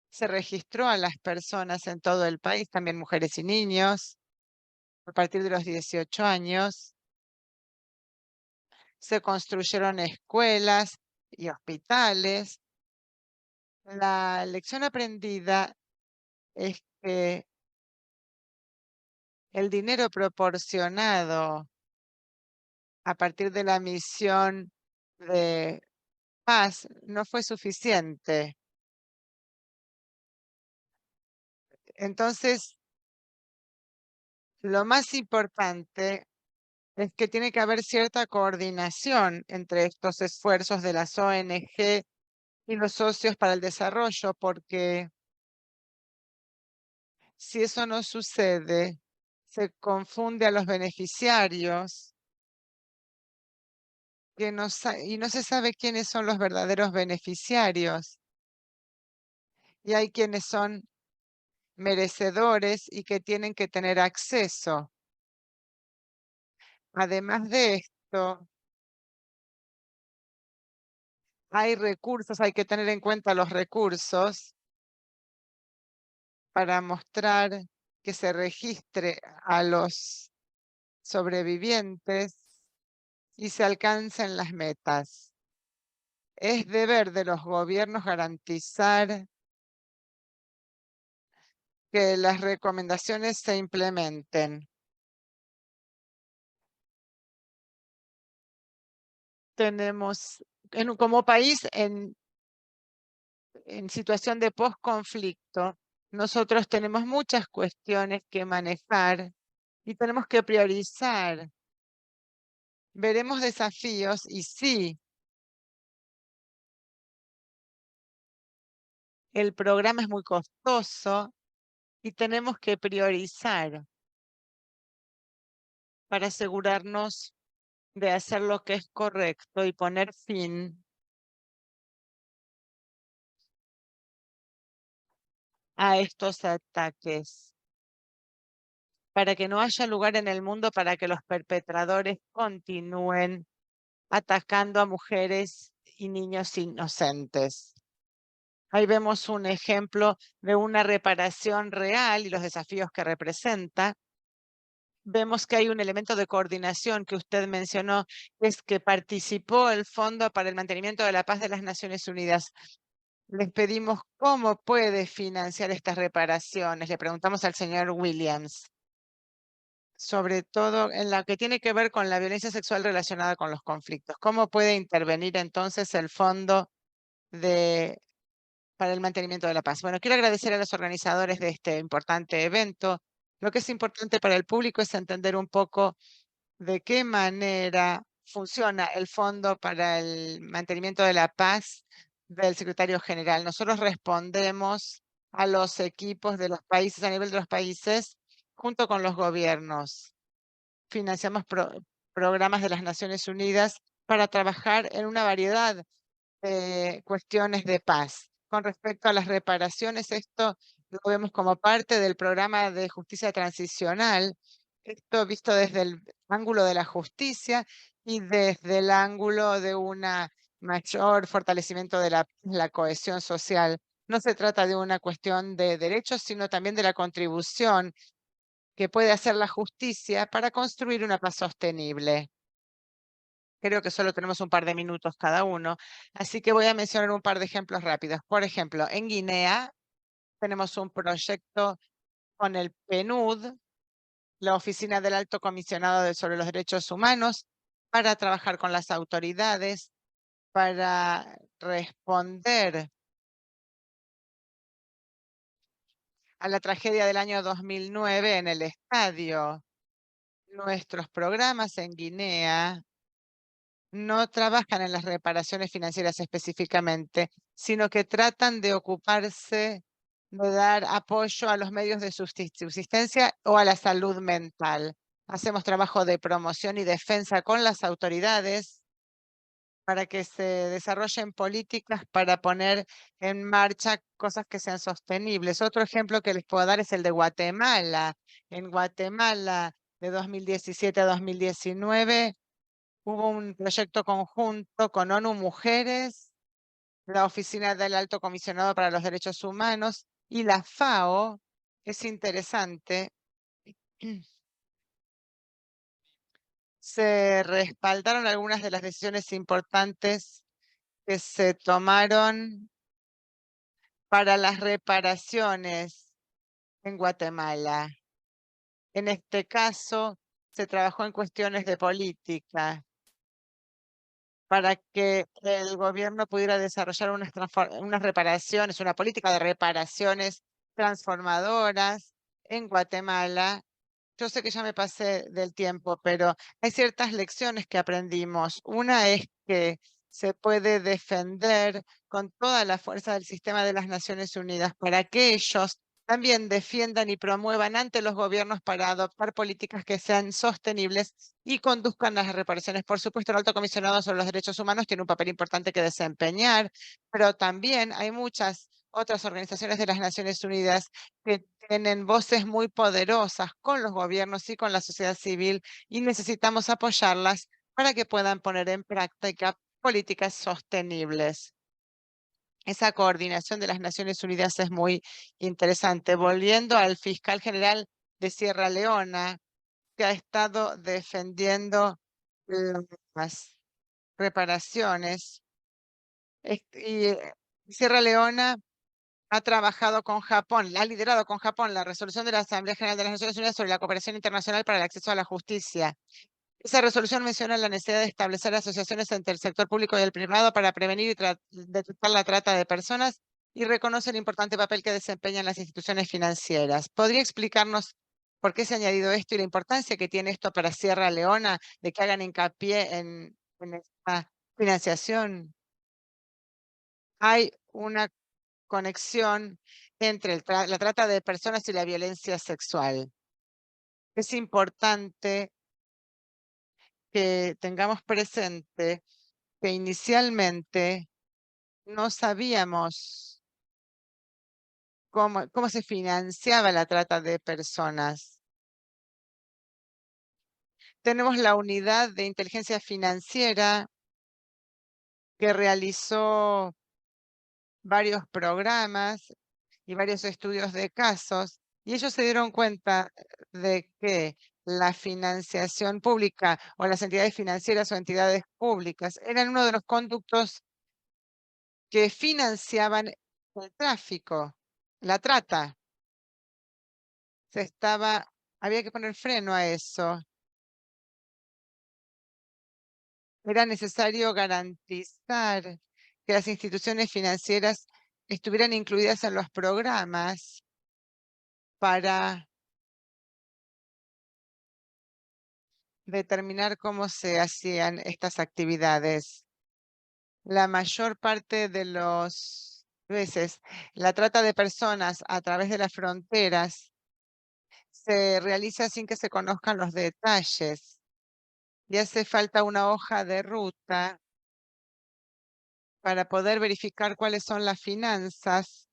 Se registró a las personas en todo el país, también mujeres y niños, a partir de los 18 años. Se construyeron escuelas y hospitales. La lección aprendida es que el dinero proporcionado a partir de la misión de paz no fue suficiente. Entonces, lo más importante es que tiene que haber cierta coordinación entre estos esfuerzos de las ONG y los socios para el desarrollo, porque si eso no sucede, se confunde a los beneficiarios y no se sabe quiénes son los verdaderos beneficiarios. Y hay quienes son merecedores y que tienen que tener acceso. Además de esto, hay recursos, hay que tener en cuenta los recursos para mostrar que se registre a los sobrevivientes y se alcancen las metas. Es deber de los gobiernos garantizar que las recomendaciones se implementen. Tenemos, como país en situación de posconflicto, nosotros tenemos muchas cuestiones que manejar y tenemos que priorizar. Veremos desafíos y sí, el programa es muy costoso y tenemos que priorizar para asegurarnos de hacer lo que es correcto y poner fin a estos ataques, para que no haya lugar en el mundo para que los perpetradores continúen atacando a mujeres y niños inocentes. Ahí vemos un ejemplo de una reparación real y los desafíos que representa. Vemos que hay un elemento de coordinación que usted mencionó, es que participó el Fondo para el Mantenimiento de la Paz de las Naciones Unidas. Les pedimos cómo puede financiar estas reparaciones. Le preguntamos al señor Williams, sobre todo en lo que tiene que ver con la violencia sexual relacionada con los conflictos. ¿Cómo puede intervenir entonces el Fondo para el Mantenimiento de la Paz? Bueno, quiero agradecer a los organizadores de este importante evento. Lo que es importante para el público es entender un poco de qué manera funciona el Fondo para el Mantenimiento de la Paz del Secretario General. Nosotros respondemos a los equipos de los países, a nivel de los países, junto con los gobiernos. Financiamos programas de las Naciones Unidas para trabajar en una variedad de cuestiones de paz. Con respecto a las reparaciones, esto lo vemos como parte del programa de justicia transicional, esto visto desde el ángulo de la justicia y desde el ángulo de un mayor fortalecimiento de la cohesión social. No se trata de una cuestión de derechos, sino también de la contribución que puede hacer la justicia para construir una paz sostenible. Creo que solo tenemos un par de minutos cada uno, así que voy a mencionar un par de ejemplos rápidos. Por ejemplo, en Guinea tenemos un proyecto con el PNUD, la Oficina del Alto Comisionado sobre los Derechos Humanos, para trabajar con las autoridades, para responder a la tragedia del año 2009 en el estadio. Nuestros programas en Guinea no trabajan en las reparaciones financieras específicamente, sino que tratan de ocuparse de dar apoyo a los medios de subsistencia o a la salud mental. Hacemos trabajo de promoción y defensa con las autoridades para que se desarrollen políticas para poner en marcha cosas que sean sostenibles. Otro ejemplo que les puedo dar es el de Guatemala. En Guatemala, de 2017 a 2019, hubo un proyecto conjunto con ONU Mujeres, la Oficina del Alto Comisionado para los Derechos Humanos y la FAO. Es interesante. Se respaldaron algunas de las decisiones importantes que se tomaron para las reparaciones en Guatemala. En este caso, se trabajó en cuestiones de política. para que el gobierno pudiera desarrollar unas reparaciones, una política de reparaciones transformadoras en Guatemala. Yo sé que ya me pasé del tiempo, pero hay ciertas lecciones que aprendimos. Una es que se puede defender con toda la fuerza del sistema de las Naciones Unidas para que ellos también defiendan y promuevan ante los gobiernos para adoptar políticas que sean sostenibles y conduzcan las reparaciones. Por supuesto, el Alto Comisionado sobre los Derechos Humanos tiene un papel importante que desempeñar, pero también hay muchas otras organizaciones de las Naciones Unidas que tienen voces muy poderosas con los gobiernos y con la sociedad civil y necesitamos apoyarlas para que puedan poner en práctica políticas sostenibles. Esa coordinación de las Naciones Unidas es muy interesante. Volviendo al fiscal general de Sierra Leona, que ha estado defendiendo las reparaciones. Sierra Leona ha trabajado con Japón, ha liderado con Japón la resolución de la Asamblea General de las Naciones Unidas sobre la cooperación internacional para el acceso a la justicia. Esa resolución menciona la necesidad de establecer asociaciones entre el sector público y el privado para prevenir y detectar la trata de personas y reconoce el importante papel que desempeñan las instituciones financieras. ¿Podría explicarnos por qué se ha añadido esto y la importancia que tiene esto para Sierra Leona de que hagan hincapié en esta financiación? Hay una conexión entre la trata de personas y la violencia sexual. Es importante que tengamos presente que inicialmente no sabíamos cómo se financiaba la trata de personas. Tenemos la unidad de inteligencia financiera que realizó varios programas y varios estudios de casos, y ellos se dieron cuenta de que la financiación pública o las entidades financieras o entidades públicas eran uno de los conductos que financiaban el tráfico, la trata. Había que poner freno a eso. Era necesario garantizar que las instituciones financieras estuvieran incluidas en los programas para determinar cómo se hacían estas actividades. La mayor parte de las veces, la trata de personas a través de las fronteras se realiza sin que se conozcan los detalles y hace falta una hoja de ruta para poder verificar cuáles son las finanzas,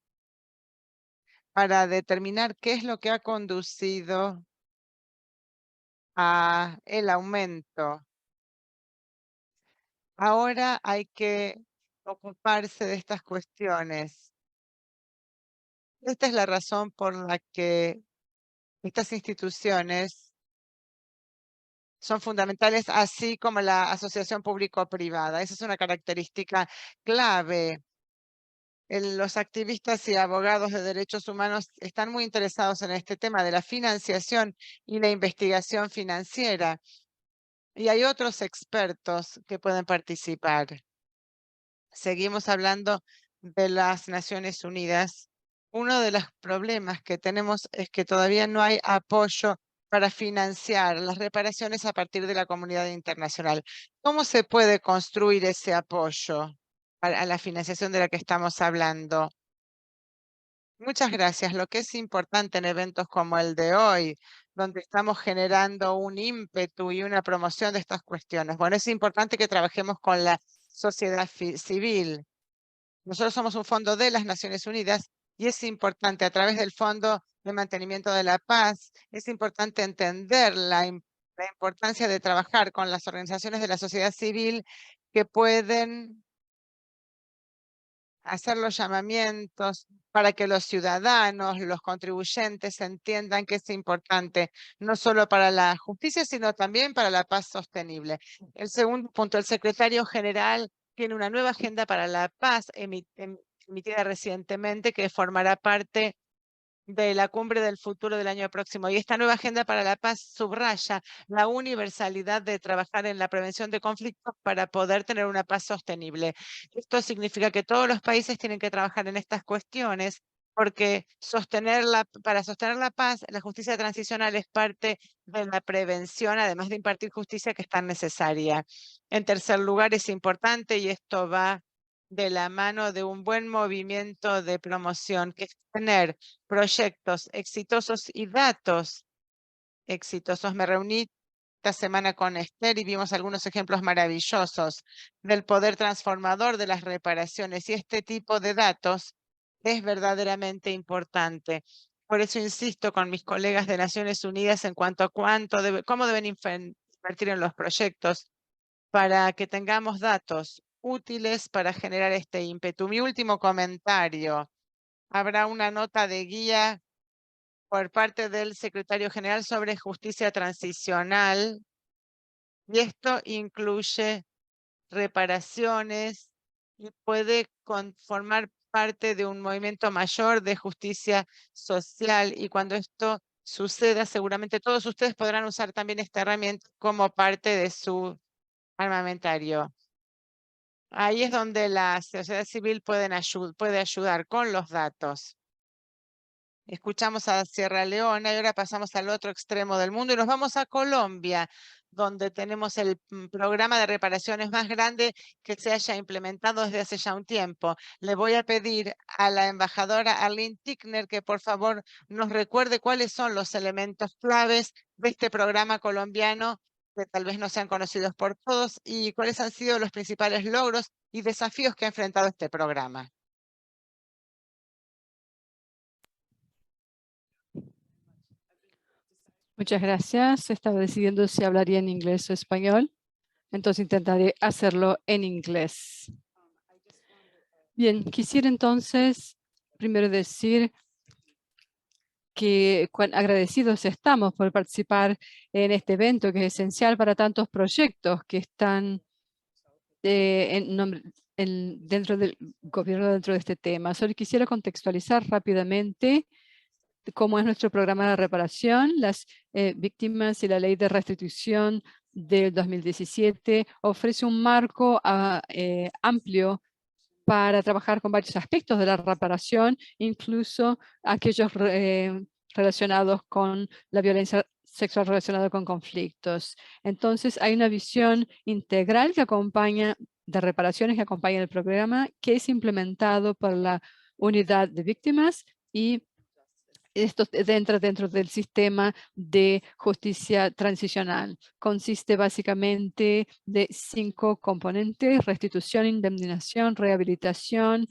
para determinar qué es lo que ha conducido a el aumento. Ahora hay que ocuparse de estas cuestiones. Esta es la razón por la que estas instituciones son fundamentales, así como la asociación público-privada. Esa es una característica clave. Los activistas y abogados de derechos humanos están muy interesados en este tema de la financiación y la investigación financiera. Y hay otros expertos que pueden participar. Seguimos hablando de las Naciones Unidas. Uno de los problemas que tenemos es que todavía no hay apoyo para financiar las reparaciones a partir de la comunidad internacional. ¿Cómo se puede construir ese apoyo a la financiación de la que estamos hablando? Muchas gracias. Lo que es importante en eventos como el de hoy, donde estamos generando un ímpetu y una promoción de estas cuestiones. Bueno, es importante que trabajemos con la sociedad civil. Nosotros somos un fondo de las Naciones Unidas y es importante a través del Fondo de Mantenimiento de la Paz, es importante entender la importancia de trabajar con las organizaciones de la sociedad civil que pueden hacer los llamamientos para que los ciudadanos, los contribuyentes entiendan que es importante, no solo para la justicia, sino también para la paz sostenible. El segundo punto, el secretario general tiene una nueva agenda para la paz emitida recientemente que formará parte de la Cumbre del Futuro del año próximo. Y esta nueva Agenda para la Paz subraya la universalidad de trabajar en la prevención de conflictos para poder tener una paz sostenible. Esto significa que todos los países tienen que trabajar en estas cuestiones porque para sostener la paz, la justicia transicional es parte de la prevención, además de impartir justicia que es tan necesaria. En tercer lugar, es importante, y esto va de la mano de un buen movimiento de promoción, que es tener proyectos exitosos y datos exitosos. Me reuní esta semana con Esther y vimos algunos ejemplos maravillosos del poder transformador de las reparaciones, y este tipo de datos es verdaderamente importante. Por eso insisto con mis colegas de Naciones Unidas en cuanto a cómo deben invertir en los proyectos para que tengamos datos útiles para generar este ímpetu. Mi último comentario. Habrá una nota de guía por parte del secretario general sobre justicia transicional, y esto incluye reparaciones y puede formar parte de un movimiento mayor de justicia social. Y cuando esto suceda, seguramente todos ustedes podrán usar también esta herramienta como parte de su armamentario. Ahí es donde la sociedad civil puede ayudar con los datos. Escuchamos a Sierra Leona y ahora pasamos al otro extremo del mundo y nos vamos a Colombia, donde tenemos el programa de reparaciones más grande que se haya implementado desde hace ya un tiempo. Le voy a pedir a la embajadora Arlene Tickner que por favor nos recuerde cuáles son los elementos claves de este programa colombiano, que tal vez no sean conocidos por todos, y cuáles han sido los principales logros y desafíos que ha enfrentado este programa.
Muchas gracias. Estaba decidiendo si hablaría en inglés o español. Entonces intentaré hacerlo en inglés. Bien, quisiera entonces primero decir que cuán agradecidos estamos por participar en este evento que es esencial para tantos proyectos que están dentro del gobierno, dentro de este tema. Solo quisiera contextualizar rápidamente cómo es nuestro programa de reparación. Las víctimas y la ley de restitución del 2017 ofrece un marco amplio para trabajar con varios aspectos de la reparación, incluso aquellos relacionados con la violencia sexual relacionada con conflictos. Entonces, hay una visión integral que acompaña, de reparaciones que acompaña el programa, que es implementado por la unidad de víctimas, y esto entra dentro del sistema de justicia transicional. Consiste básicamente de 5 componentes: restitución, indemnización, rehabilitación,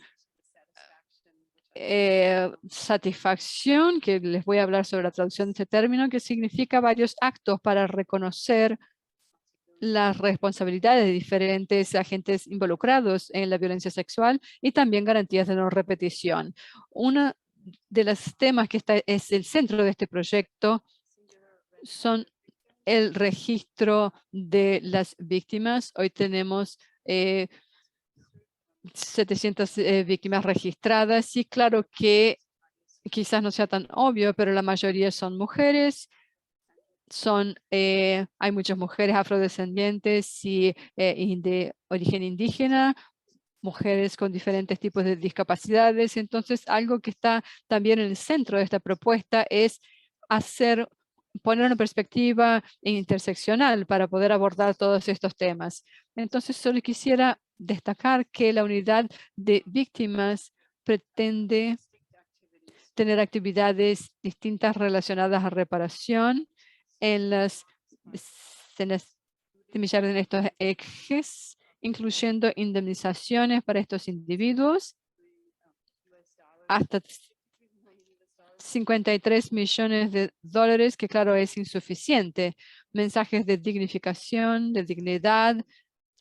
satisfacción, que les voy a hablar sobre la traducción de este término, que significa varios actos para reconocer las responsabilidades de diferentes agentes involucrados en la violencia sexual, y también garantías de no repetición. Una de los temas que es el centro de este proyecto son el registro de las víctimas. Hoy tenemos 700 víctimas registradas, y claro que quizás no sea tan obvio, pero la mayoría son mujeres. Hay muchas mujeres afrodescendientes y de origen indígena, mujeres con diferentes tipos de discapacidades. Entonces, algo que está también en el centro de esta propuesta es poner una perspectiva interseccional para poder abordar todos estos temas. Entonces, solo quisiera destacar que la unidad de víctimas pretende tener actividades distintas relacionadas a reparación en estos ejes, incluyendo indemnizaciones para estos individuos, hasta 53 millones de dólares, que claro es insuficiente, mensajes de dignificación, de dignidad,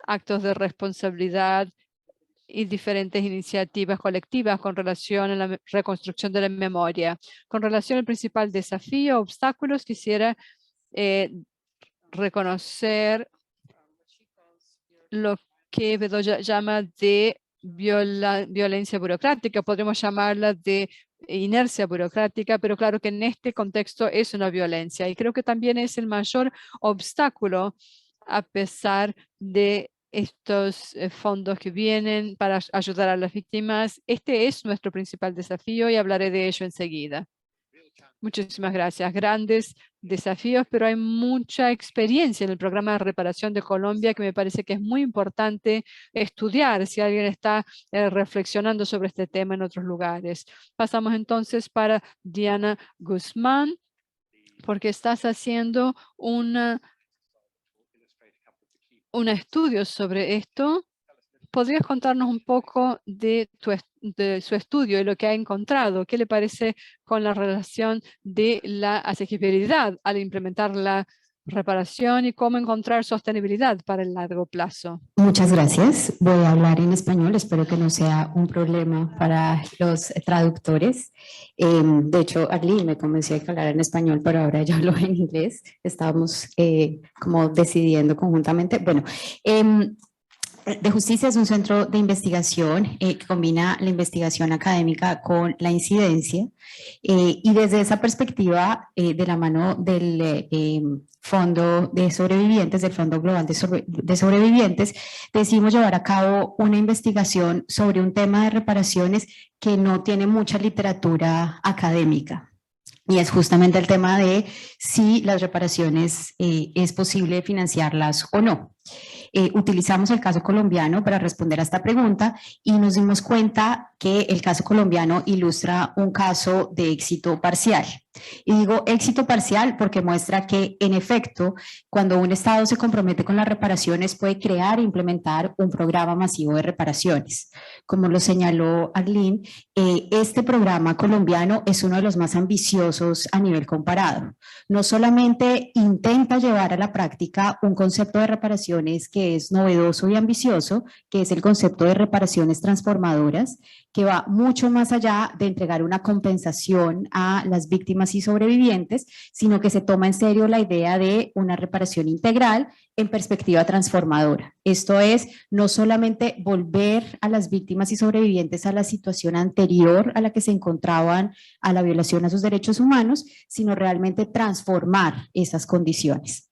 actos de responsabilidad y diferentes iniciativas colectivas con relación a la reconstrucción de la memoria. Con relación al principal desafío, obstáculos, quisiera reconocer lo que Bedoya llama de violencia burocrática. Podríamos llamarla de inercia burocrática, pero claro que en este contexto es una violencia y creo que también es el mayor obstáculo a pesar de estos fondos que vienen para ayudar a las víctimas. Este es nuestro principal desafío y hablaré de ello enseguida. Muchísimas gracias. Grandes desafíos, pero hay mucha experiencia en el programa de reparación de Colombia que me parece que es muy importante estudiar si alguien está reflexionando sobre este tema en otros lugares. Pasamos entonces para Diana Guzmán, porque estás haciendo un estudio sobre esto. ¿Podrías contarnos un poco de su estudio y lo que ha encontrado? ¿Qué le parece con la relación de la asequibilidad al implementar la reparación y cómo encontrar sostenibilidad para el largo plazo?
Muchas gracias. Voy a hablar en español. Espero que no sea un problema para los traductores. De hecho, Arlene me convenció de que hablara en español, pero ahora yo hablo en inglés. Estábamos como decidiendo conjuntamente. Bueno, De Justicia es un centro de investigación que combina la investigación académica con la incidencia y desde esa perspectiva de la mano del Fondo de Sobrevivientes, del Fondo Global de Sobrevivientes, decidimos llevar a cabo una investigación sobre un tema de reparaciones que no tiene mucha literatura académica. Y es justamente el tema de si las reparaciones es posible financiarlas o no. Utilizamos el caso colombiano para responder a esta pregunta y nos dimos cuenta que el caso colombiano ilustra un caso de éxito parcial. Y digo éxito parcial porque muestra que, en efecto, cuando un Estado se compromete con las reparaciones, puede crear e implementar un programa masivo de reparaciones. Como lo señaló Arlene, este programa colombiano es uno de los más ambiciosos a nivel comparado. No solamente intenta llevar a la práctica un concepto de reparaciones que es novedoso y ambicioso, que es el concepto de reparaciones transformadoras, que va mucho más allá de entregar una compensación a las víctimas y sobrevivientes, sino que se toma en serio la idea de una reparación integral en perspectiva transformadora. Esto es, no solamente volver a las víctimas y sobrevivientes a la situación anterior a la que se encontraban a la violación a sus derechos humanos, sino realmente transformar esas condiciones.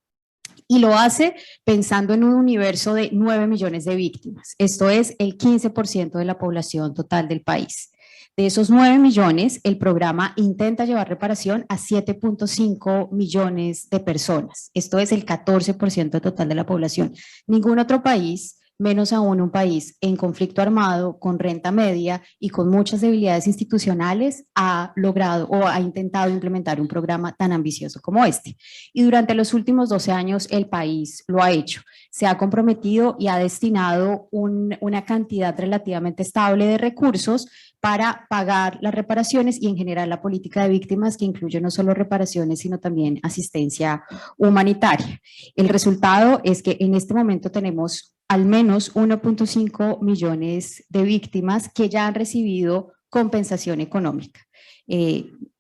Y lo hace pensando en un universo de 9 millones de víctimas. Esto es el 15% de la población total del país. De esos 9 millones, el programa intenta llevar reparación a 7.5 millones de personas. Esto es el 14% total de la población. Ningún otro país, menos aún un país en conflicto armado, con renta media y con muchas debilidades institucionales, ha logrado o ha intentado implementar un programa tan ambicioso como este. Y durante los últimos 12 años el país lo ha hecho. Se ha comprometido y ha destinado una cantidad relativamente estable de recursos para pagar las reparaciones y en general la política de víctimas, que incluye no solo reparaciones, sino también asistencia humanitaria. El resultado es que en este momento tenemos al menos 1.5 millones de víctimas que ya han recibido compensación económica.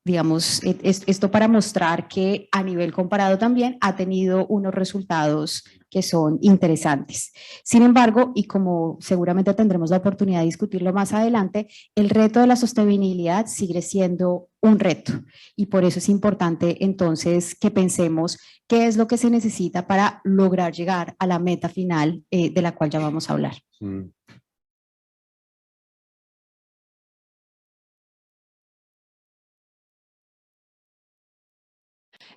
Digamos, esto para mostrar que a nivel comparado también ha tenido unos resultados que son interesantes. Sin embargo, y como seguramente tendremos la oportunidad de discutirlo más adelante, el reto de la sostenibilidad sigue siendo un reto y por eso es importante entonces que pensemos qué es lo que se necesita para lograr llegar a la meta final de la cual ya vamos a hablar.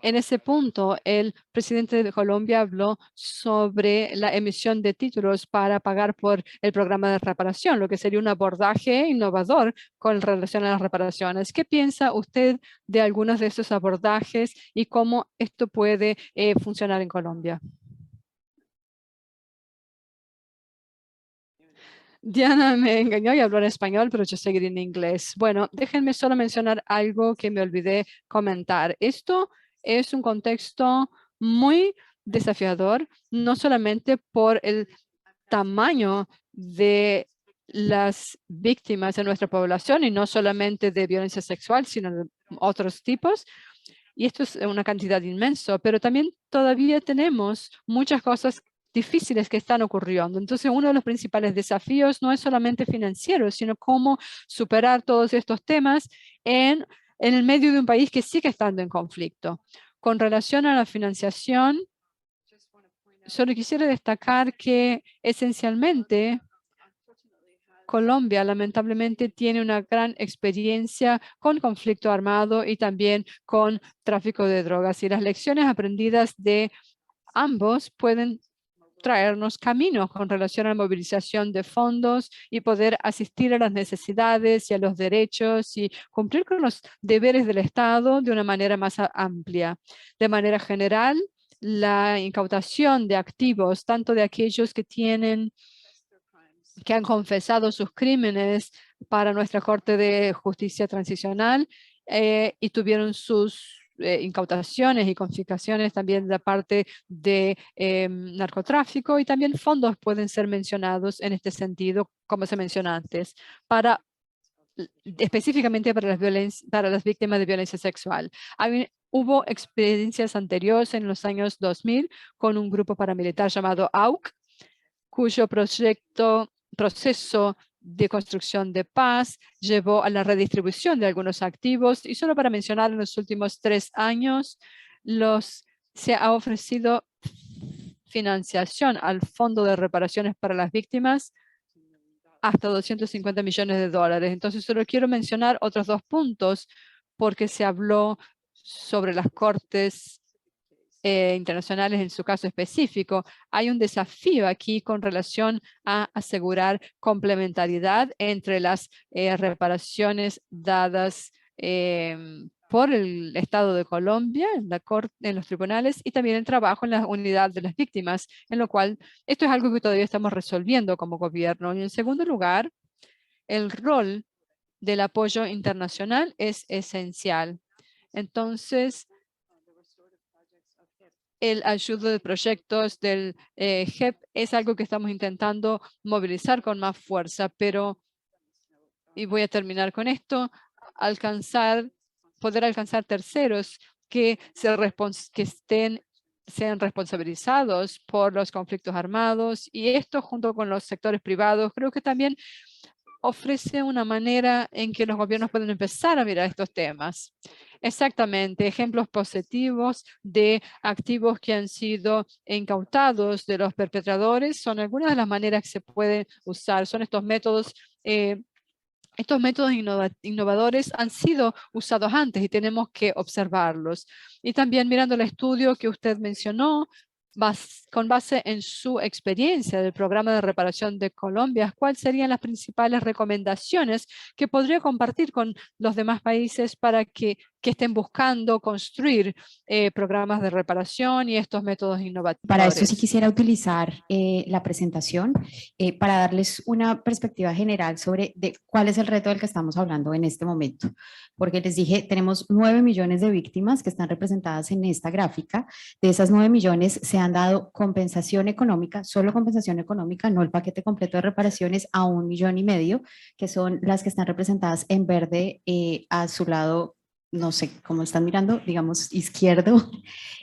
En ese punto, el presidente de Colombia habló sobre la emisión de títulos para pagar por el programa de reparación, lo que sería un abordaje innovador con relación a las reparaciones. ¿Qué piensa usted de algunos de estos abordajes y cómo esto puede funcionar en Colombia? Diana me engañó y habló en español, pero yo seguiré en inglés. Bueno, déjenme solo mencionar algo que me olvidé comentar. Esto es un contexto muy desafiador, no solamente por el tamaño de las víctimas de nuestra población y no solamente de violencia sexual, sino de otros tipos. Y esto es una cantidad inmensa, pero también todavía tenemos muchas cosas difíciles que están ocurriendo. Entonces, uno de los principales desafíos no es solamente financiero, sino cómo superar todos estos temas en el medio de un país que sigue estando en conflicto. Con relación a la financiación, solo quisiera destacar que esencialmente Colombia lamentablemente tiene una gran experiencia con conflicto armado y también con tráfico de drogas, y las lecciones aprendidas de ambos pueden traernos caminos con relación a la movilización de fondos y poder asistir a las necesidades y a los derechos y cumplir con los deberes del Estado de una manera más amplia. De manera general, la incautación de activos, tanto de aquellos que han confesado sus crímenes para nuestra Corte de Justicia Transicional y tuvieron sus incautaciones y confiscaciones también de parte de narcotráfico, y también fondos pueden ser mencionados en este sentido, como se menciona antes, específicamente para las víctimas de violencia sexual. Hubo experiencias anteriores en los años 2000 con un grupo paramilitar llamado AUC, cuyo proceso de construcción de paz llevó a la redistribución de algunos activos, y solo para mencionar, en los últimos 3 años se ha ofrecido financiación al Fondo de Reparaciones para las Víctimas hasta $250 millones. Entonces, solo quiero mencionar otros 2 puntos porque se habló sobre las cortes internacionales en su caso específico. Hay un desafío aquí con relación a asegurar complementariedad entre las reparaciones dadas por el Estado de Colombia en los tribunales, y también el trabajo en la unidad de las víctimas, en lo cual esto es algo que todavía estamos resolviendo como gobierno. Y en segundo lugar, el rol del apoyo internacional es esencial. Entonces, el ayuda de proyectos del JEP es algo que estamos intentando movilizar con más fuerza, pero, y voy a terminar con esto, poder alcanzar terceros que sean responsabilizados por los conflictos armados, y esto junto con los sectores privados creo que también ofrece una manera en que los gobiernos pueden empezar a mirar estos temas. Exactamente, ejemplos positivos de activos que han sido incautados de los perpetradores son algunas de las maneras que se pueden usar. Son estos métodos innovadores han sido usados antes y tenemos que observarlos. Y también mirando el estudio que usted mencionó, con base en su experiencia del programa de reparación de Colombia, ¿cuáles serían las principales recomendaciones que podría compartir con los demás países para que estén buscando construir programas de reparación y estos métodos innovadores?
Para esto sí quisiera utilizar la presentación para darles una perspectiva general sobre cuál es el reto del que estamos hablando en este momento. Porque les dije, tenemos 9 millones de víctimas que están representadas en esta gráfica. De esas 9 millones se han dado compensación económica, solo compensación económica, no el paquete completo de reparaciones, a 1,5 millones, que son las que están representadas en verde a su lado, no sé cómo están mirando, digamos izquierdo,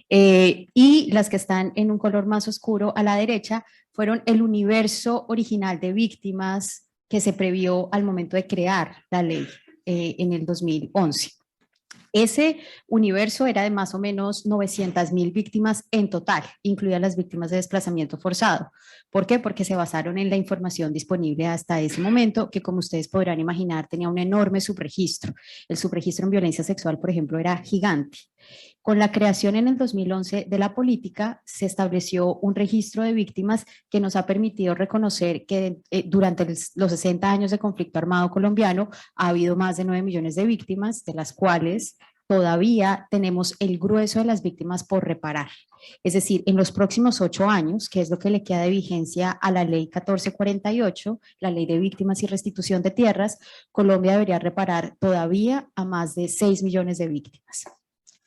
y las que están en un color más oscuro a la derecha fueron el universo original de víctimas que se previó al momento de crear la ley en el 2011. Ese universo era de más o menos 900,000 víctimas en total, incluidas las víctimas de desplazamiento forzado. ¿Por qué? Porque se basaron en la información disponible hasta ese momento, que como ustedes podrán imaginar tenía un enorme subregistro. El subregistro en violencia sexual, por ejemplo, era gigante. Con la creación en el 2011 de la política, se estableció un registro de víctimas que nos ha permitido reconocer que durante los 60 años de conflicto armado colombiano ha habido más de 9 millones de víctimas, de las cuales todavía tenemos el grueso de las víctimas por reparar. Es decir, en los próximos 8 años, que es lo que le queda de vigencia a la ley 1448, la ley de víctimas y restitución de tierras, Colombia debería reparar todavía a más de 6 millones de víctimas.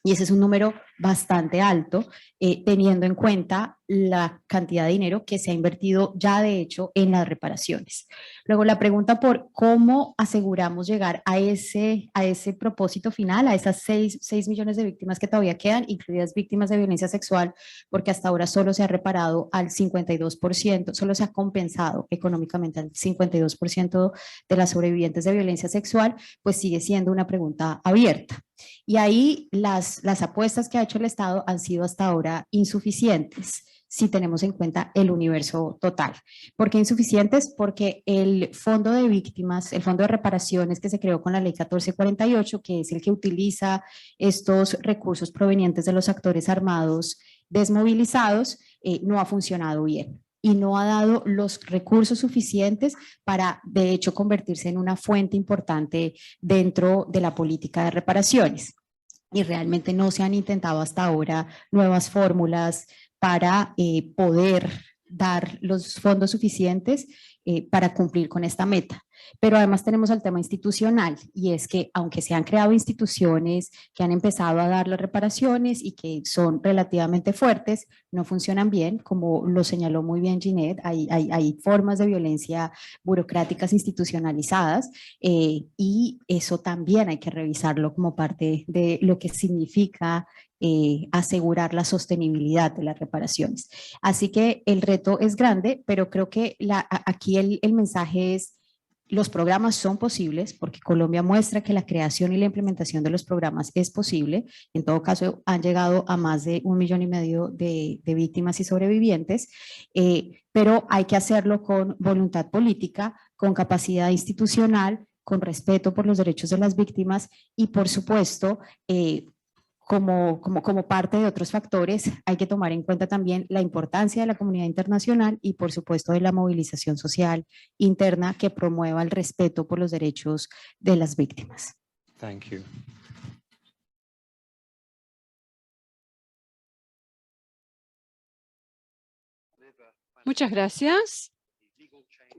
Y ese es un número bastante alto, teniendo en cuenta la cantidad de dinero que se ha invertido ya de hecho en las reparaciones. Luego la pregunta por cómo aseguramos llegar a ese propósito final, a esas 6 millones de víctimas que todavía quedan, incluidas víctimas de violencia sexual, porque hasta ahora solo se ha reparado al 52%, solo se ha compensado económicamente al 52% de las sobrevivientes de violencia sexual, pues sigue siendo una pregunta abierta. Y ahí las apuestas que ha hecho el Estado han sido hasta ahora insuficientes si tenemos en cuenta el universo total. ¿Por qué insuficientes? Porque el fondo de víctimas, el fondo de reparaciones que se creó con la ley 1448, que es el que utiliza estos recursos provenientes de los actores armados desmovilizados, no ha funcionado bien y no ha dado los recursos suficientes para, de hecho, convertirse en una fuente importante dentro de la política de reparaciones. Y realmente no se han intentado hasta ahora nuevas fórmulas para poder dar los fondos suficientes para cumplir con esta meta. Pero además tenemos el tema institucional, y es que aunque se han creado instituciones que han empezado a dar las reparaciones y que son relativamente fuertes, no funcionan bien, como lo señaló muy bien Ginette, hay formas de violencia burocráticas institucionalizadas y eso también hay que revisarlo como parte de lo que significa asegurar la sostenibilidad de las reparaciones. Así que el reto es grande, pero creo que aquí el mensaje es: los programas son posibles, porque Colombia muestra que la creación y la implementación de los programas es posible. En todo caso, han llegado a más de 1,5 millones de víctimas y sobrevivientes, pero hay que hacerlo con voluntad política, con capacidad institucional, con respeto por los derechos de las víctimas y, por supuesto, como parte de otros factores, hay que tomar en cuenta también la importancia de la comunidad internacional y, por supuesto, de la movilización social interna que promueva el respeto por los derechos de las víctimas.
Thank you.
Muchas gracias.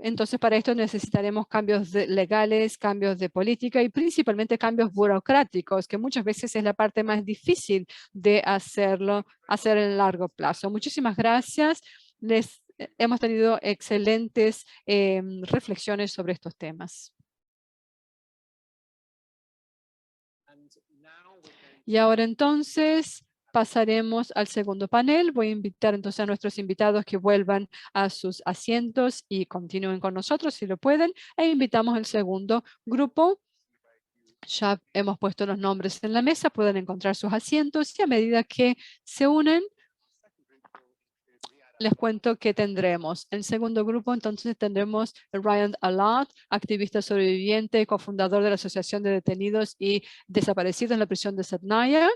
Entonces, para esto necesitaremos cambios legales, cambios de política y principalmente cambios burocráticos, que muchas veces es la parte más difícil de hacer en largo plazo. Muchísimas gracias. Hemos tenido excelentes reflexiones sobre estos temas. Y ahora entonces pasaremos al segundo panel. Voy a invitar entonces a nuestros invitados que vuelvan a sus asientos y continúen con nosotros si lo pueden. E invitamos al segundo grupo. Ya hemos puesto los nombres en la mesa, pueden encontrar sus asientos y a medida que se unen, les cuento que tendremos. El segundo grupo entonces tendremos a Riyad Alat, activista sobreviviente, cofundador de la Asociación de Detenidos y Desaparecidos en la prisión de Saydnaya.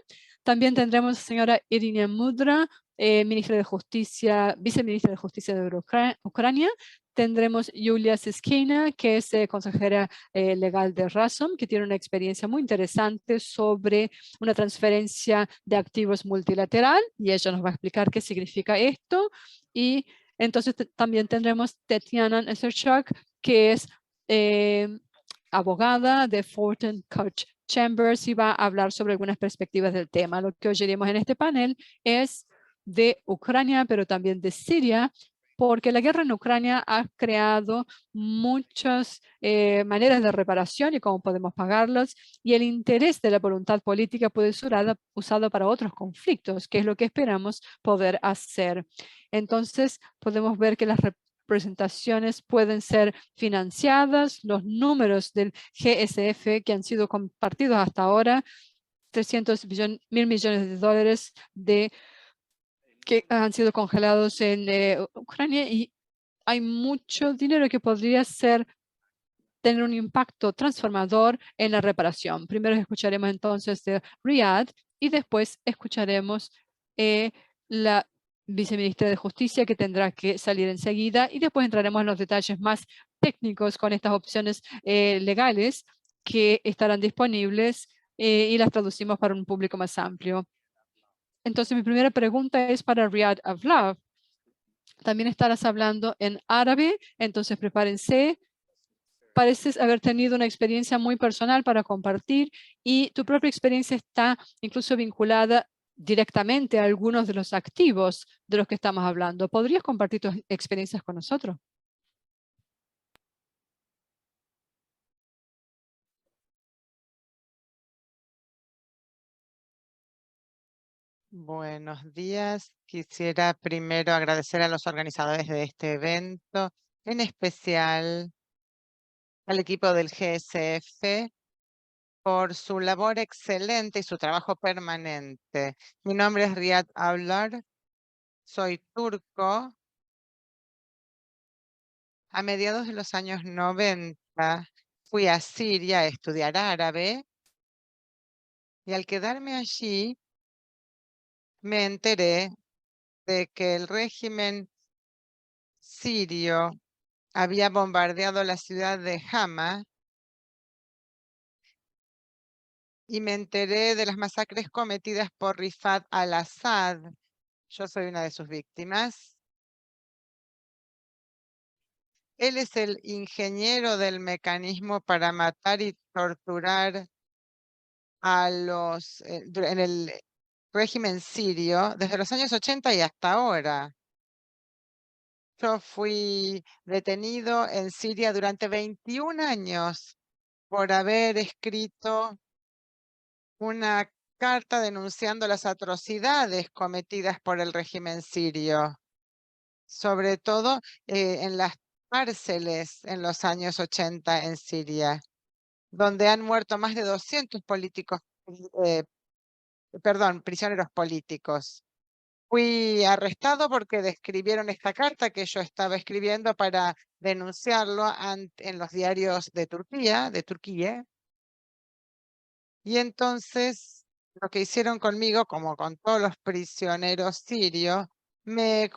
También tendremos a la señora Irina Mudra, ministra de Justicia, viceministra de Justicia de Ucrania. Tendremos Yulia Siskina, que es consejera legal de Razom, que tiene una experiencia muy interesante sobre una transferencia de activos multilateral, y ella nos va a explicar qué significa esto. Y entonces también tendremos Tetiana Eserchuk, que es abogada de Fortin Koch Chambers y va a hablar sobre algunas perspectivas del tema. Lo que oiremos en este panel es de Ucrania, pero también de Siria, porque la guerra en Ucrania ha creado muchas maneras de reparación y cómo podemos pagarlos, y el interés de la voluntad política puede ser usado para otros conflictos, que es lo que esperamos poder hacer. Entonces, podemos ver que las representaciones pueden ser financiadas, los números del GSF que han sido compartidos hasta ahora, 300 mil millones de dólares que han sido congelados en Ucrania, y hay mucho dinero que podría tener un impacto transformador en la reparación. Primero escucharemos entonces de Riyad y después escucharemos la viceministra de Justicia, que tendrá que salir enseguida, y después entraremos en los detalles más técnicos con estas opciones legales que estarán disponibles y las traducimos para un público más amplio. Entonces, mi primera pregunta es para Riyad Avlov. También estarás hablando en árabe, entonces prepárense. Pareces haber tenido una experiencia muy personal para compartir y tu propia experiencia está incluso vinculada directamente algunos de los activos de los que estamos hablando. ¿Podrías compartir tus experiencias con nosotros?
Buenos días. Quisiera primero agradecer a los organizadores de este evento, en especial al equipo del GSF por su labor excelente y su trabajo permanente. Mi nombre es Riyad Avlar, soy turco. A mediados de los años 90 fui a Siria a estudiar árabe y al quedarme allí me enteré de que el régimen sirio había bombardeado la ciudad de Hama y me enteré de las masacres cometidas por Rifat al-Assad. Yo soy una de sus víctimas. Él es el ingeniero del mecanismo para matar y torturar a los en el régimen sirio desde los años 80 y hasta ahora. Yo fui detenido en Siria durante 21 años por haber escrito una carta denunciando las atrocidades cometidas por el régimen sirio, sobre todo en las cárceles en los años 80 en Siria, donde han muerto más de 200 políticos, eh, prisioneros políticos. Fui arrestado porque describieron esta carta que yo estaba escribiendo para denunciarlo en los diarios de Turquía. Y entonces lo que hicieron conmigo, como con todos los prisioneros sirios, me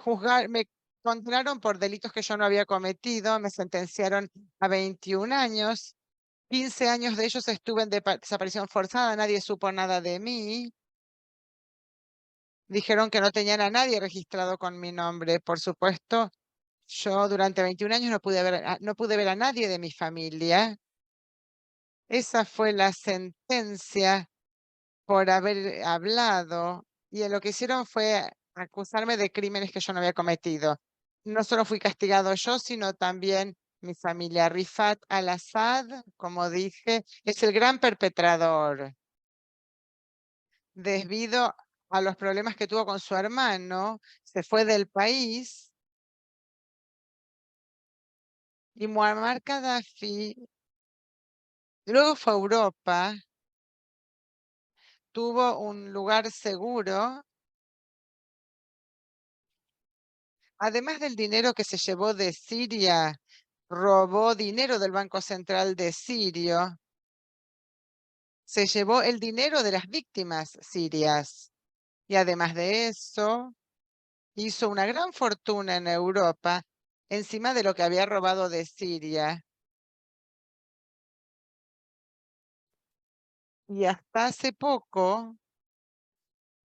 condenaron por delitos que yo no había cometido, me sentenciaron a 21 años, 15 años de ellos estuve en desaparición forzada, nadie supo nada de mí. Dijeron que no tenían a nadie registrado con mi nombre. Por supuesto, yo durante 21 años no pude ver a nadie de mi familia. Esa fue la sentencia por haber hablado y lo que hicieron fue acusarme de crímenes que yo no había cometido. No solo fui castigado yo, sino también mi familia. Rifat al-Assad, como dije, es el gran perpetrador. Debido a los problemas que tuvo con su hermano, se fue del país y Muammar Gaddafi luego fue a Europa, tuvo un lugar seguro. Además del dinero que se llevó de Siria, robó dinero del Banco Central de Sirio, se llevó el dinero de las víctimas sirias. Y además de eso, hizo una gran fortuna en Europa encima de lo que había robado de Siria. Y hasta hace poco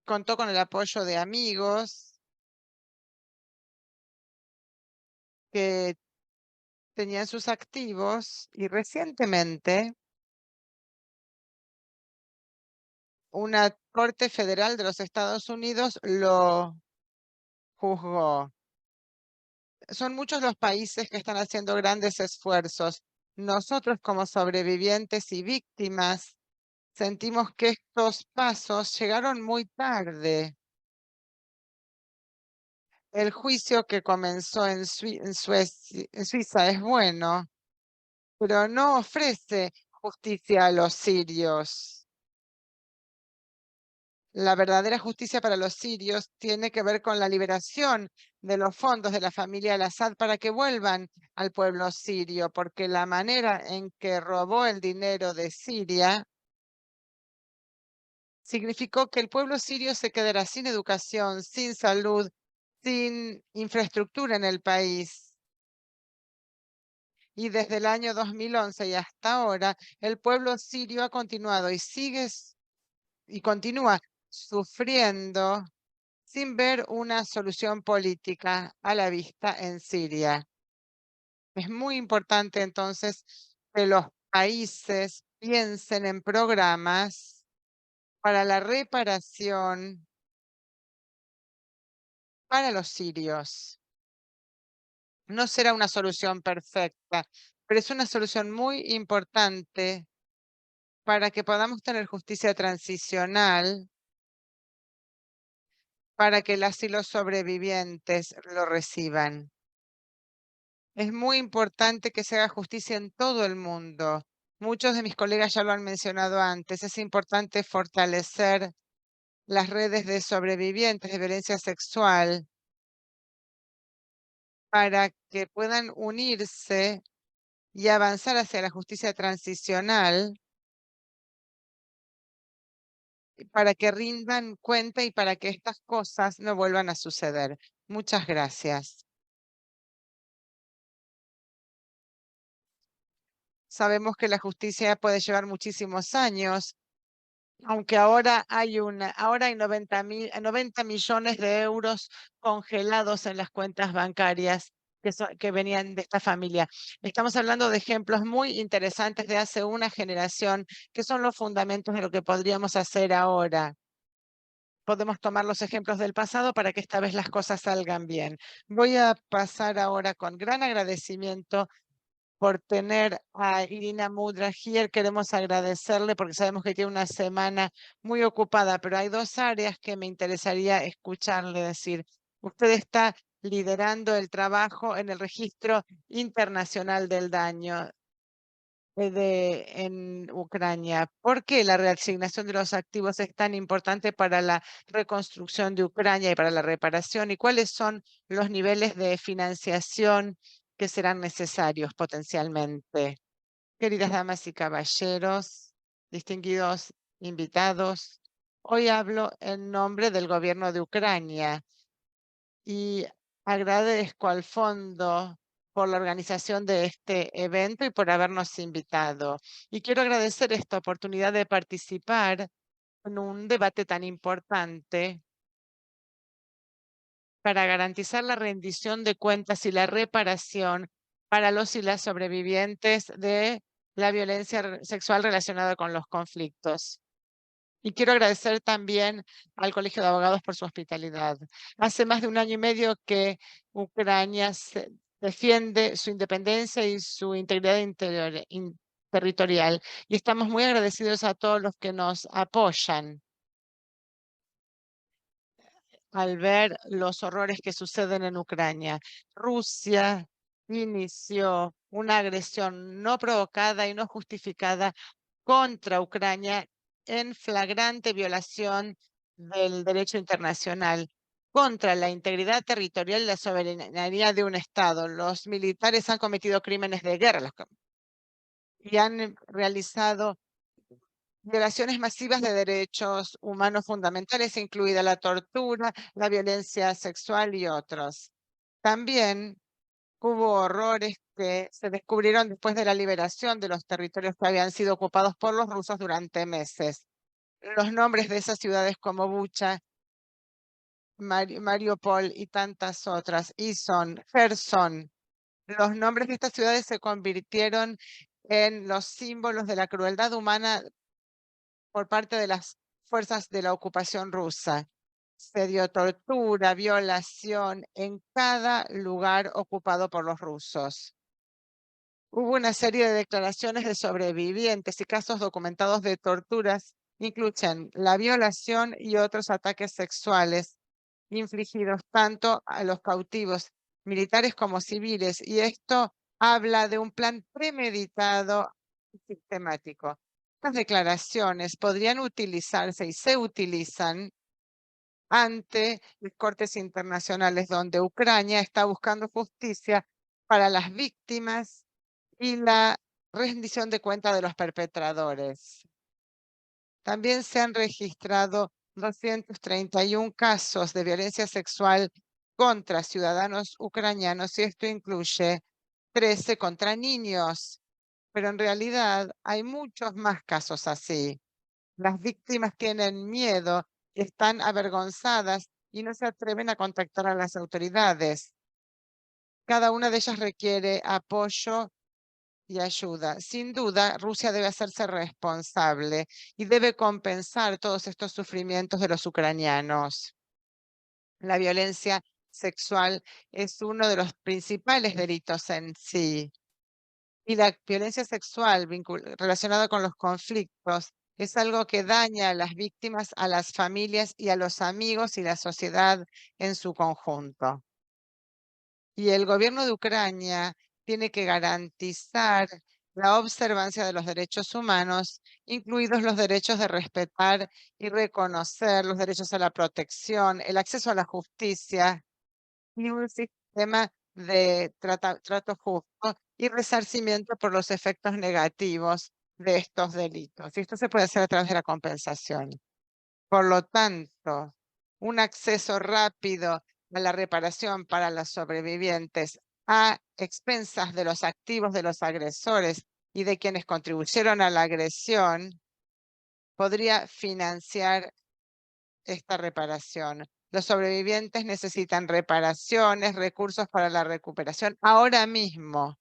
contó con el apoyo de amigos que tenían sus activos y recientemente una corte federal de los Estados Unidos lo juzgó. Son muchos los países que están haciendo grandes esfuerzos. Nosotros como sobrevivientes y víctimas sentimos que estos pasos llegaron muy tarde. El juicio que comenzó en Suiza es bueno, pero no ofrece justicia a los sirios. La verdadera justicia para los sirios tiene que ver con la liberación de los fondos de la familia al-Assad para que vuelvan al pueblo sirio, porque la manera en que robó el dinero de Siria significó que el pueblo sirio se quedará sin educación, sin salud, sin infraestructura en el país. Y desde el año 2011 y hasta ahora, el pueblo sirio ha continuado y continúa sufriendo sin ver una solución política a la vista en Siria. Es muy importante entonces que los países piensen en programas para la reparación para los sirios. No será una solución perfecta, pero es una solución muy importante para que podamos tener justicia transicional, para que las y los sobrevivientes lo reciban. Es muy importante que se haga justicia en todo el mundo. Muchos de mis colegas ya lo han mencionado antes. Es importante fortalecer las redes de sobrevivientes de violencia sexual para que puedan unirse y avanzar hacia la justicia transicional, para que rindan cuenta y para que estas cosas no vuelvan a suceder. Muchas gracias. Sabemos que la justicia puede llevar muchísimos años, aunque ahora hay 90 millones de euros congelados en las cuentas bancarias que venían de esta familia. Estamos hablando de ejemplos muy interesantes de hace una generación, que son los fundamentos de lo que podríamos hacer ahora. Podemos tomar los ejemplos del pasado para que esta vez las cosas salgan bien. Voy a pasar ahora con gran agradecimiento por tener a Irina Mudragier. Queremos agradecerle porque sabemos que tiene una semana muy ocupada, pero hay dos áreas que me interesaría escucharle decir. Usted está liderando el trabajo en el registro internacional del daño en Ucrania. ¿Por qué la reasignación de los activos es tan importante para la reconstrucción de Ucrania y para la reparación? ¿Y cuáles son los niveles de financiación que serán necesarios potencialmente? Queridas damas y caballeros, distinguidos invitados, hoy hablo en nombre del gobierno de Ucrania y agradezco al fondo por la organización de este evento y por habernos invitado. Y quiero agradecer esta oportunidad de participar en un debate tan importante para garantizar la rendición de cuentas y la reparación para los y las sobrevivientes de la violencia sexual relacionada con los conflictos. Y quiero agradecer también al Colegio de Abogados por su hospitalidad. Hace más de un año y medio que Ucrania defiende su independencia y su integridad territorial. Y estamos muy agradecidos a todos los que nos apoyan al ver los horrores que suceden en Ucrania. Rusia inició una agresión no provocada y no justificada contra Ucrania en flagrante violación del derecho internacional, contra la integridad territorial y la soberanía de un Estado. Los militares han cometido crímenes de guerra y han realizado violaciones masivas de derechos humanos fundamentales, incluida la tortura, la violencia sexual y otros. También hubo horrores que se descubrieron después de la liberación de los territorios que habían sido ocupados por los rusos durante meses. Los nombres de esas ciudades como Bucha, Mariupol y tantas otras, y son Kherson. Los nombres de estas ciudades se convirtieron en los símbolos de la crueldad humana por parte de las fuerzas de la ocupación rusa. Se dio tortura, violación en cada lugar ocupado por los rusos. Hubo una serie de declaraciones de sobrevivientes y casos documentados de torturas, incluyen la violación y otros ataques sexuales infligidos tanto a los cautivos militares como civiles, y esto habla de un plan premeditado y sistemático. Estas declaraciones podrían utilizarse y se utilizan ante las cortes internacionales, donde Ucrania está buscando justicia para las víctimas y la rendición de cuenta de los perpetradores. También se han registrado 231 casos de violencia sexual contra ciudadanos ucranianos, y esto incluye 13 contra niños. Pero en realidad hay muchos más casos así. Las víctimas tienen miedo, están avergonzadas y no se atreven a contactar a las autoridades. Cada una de ellas requiere apoyo y ayuda. Sin duda, Rusia debe hacerse responsable y debe compensar todos estos sufrimientos de los ucranianos. La violencia sexual es uno de los principales delitos en sí. Y la violencia sexual relacionada con los conflictos es algo que daña a las víctimas, a las familias y a los amigos y la sociedad en su conjunto. Y el gobierno de Ucrania tiene que garantizar la observancia de los derechos humanos, incluidos los derechos de respetar y reconocer los derechos a la protección, el acceso a la justicia y un sistema de trato justo y resarcimiento por los efectos negativos de estos delitos. Y esto se puede hacer a través de la compensación. Por lo tanto, un acceso rápido a la reparación para los sobrevivientes a expensas de los activos de los agresores y de quienes contribuyeron a la agresión podría financiar esta reparación. Los sobrevivientes necesitan reparaciones, recursos para la recuperación ahora mismo.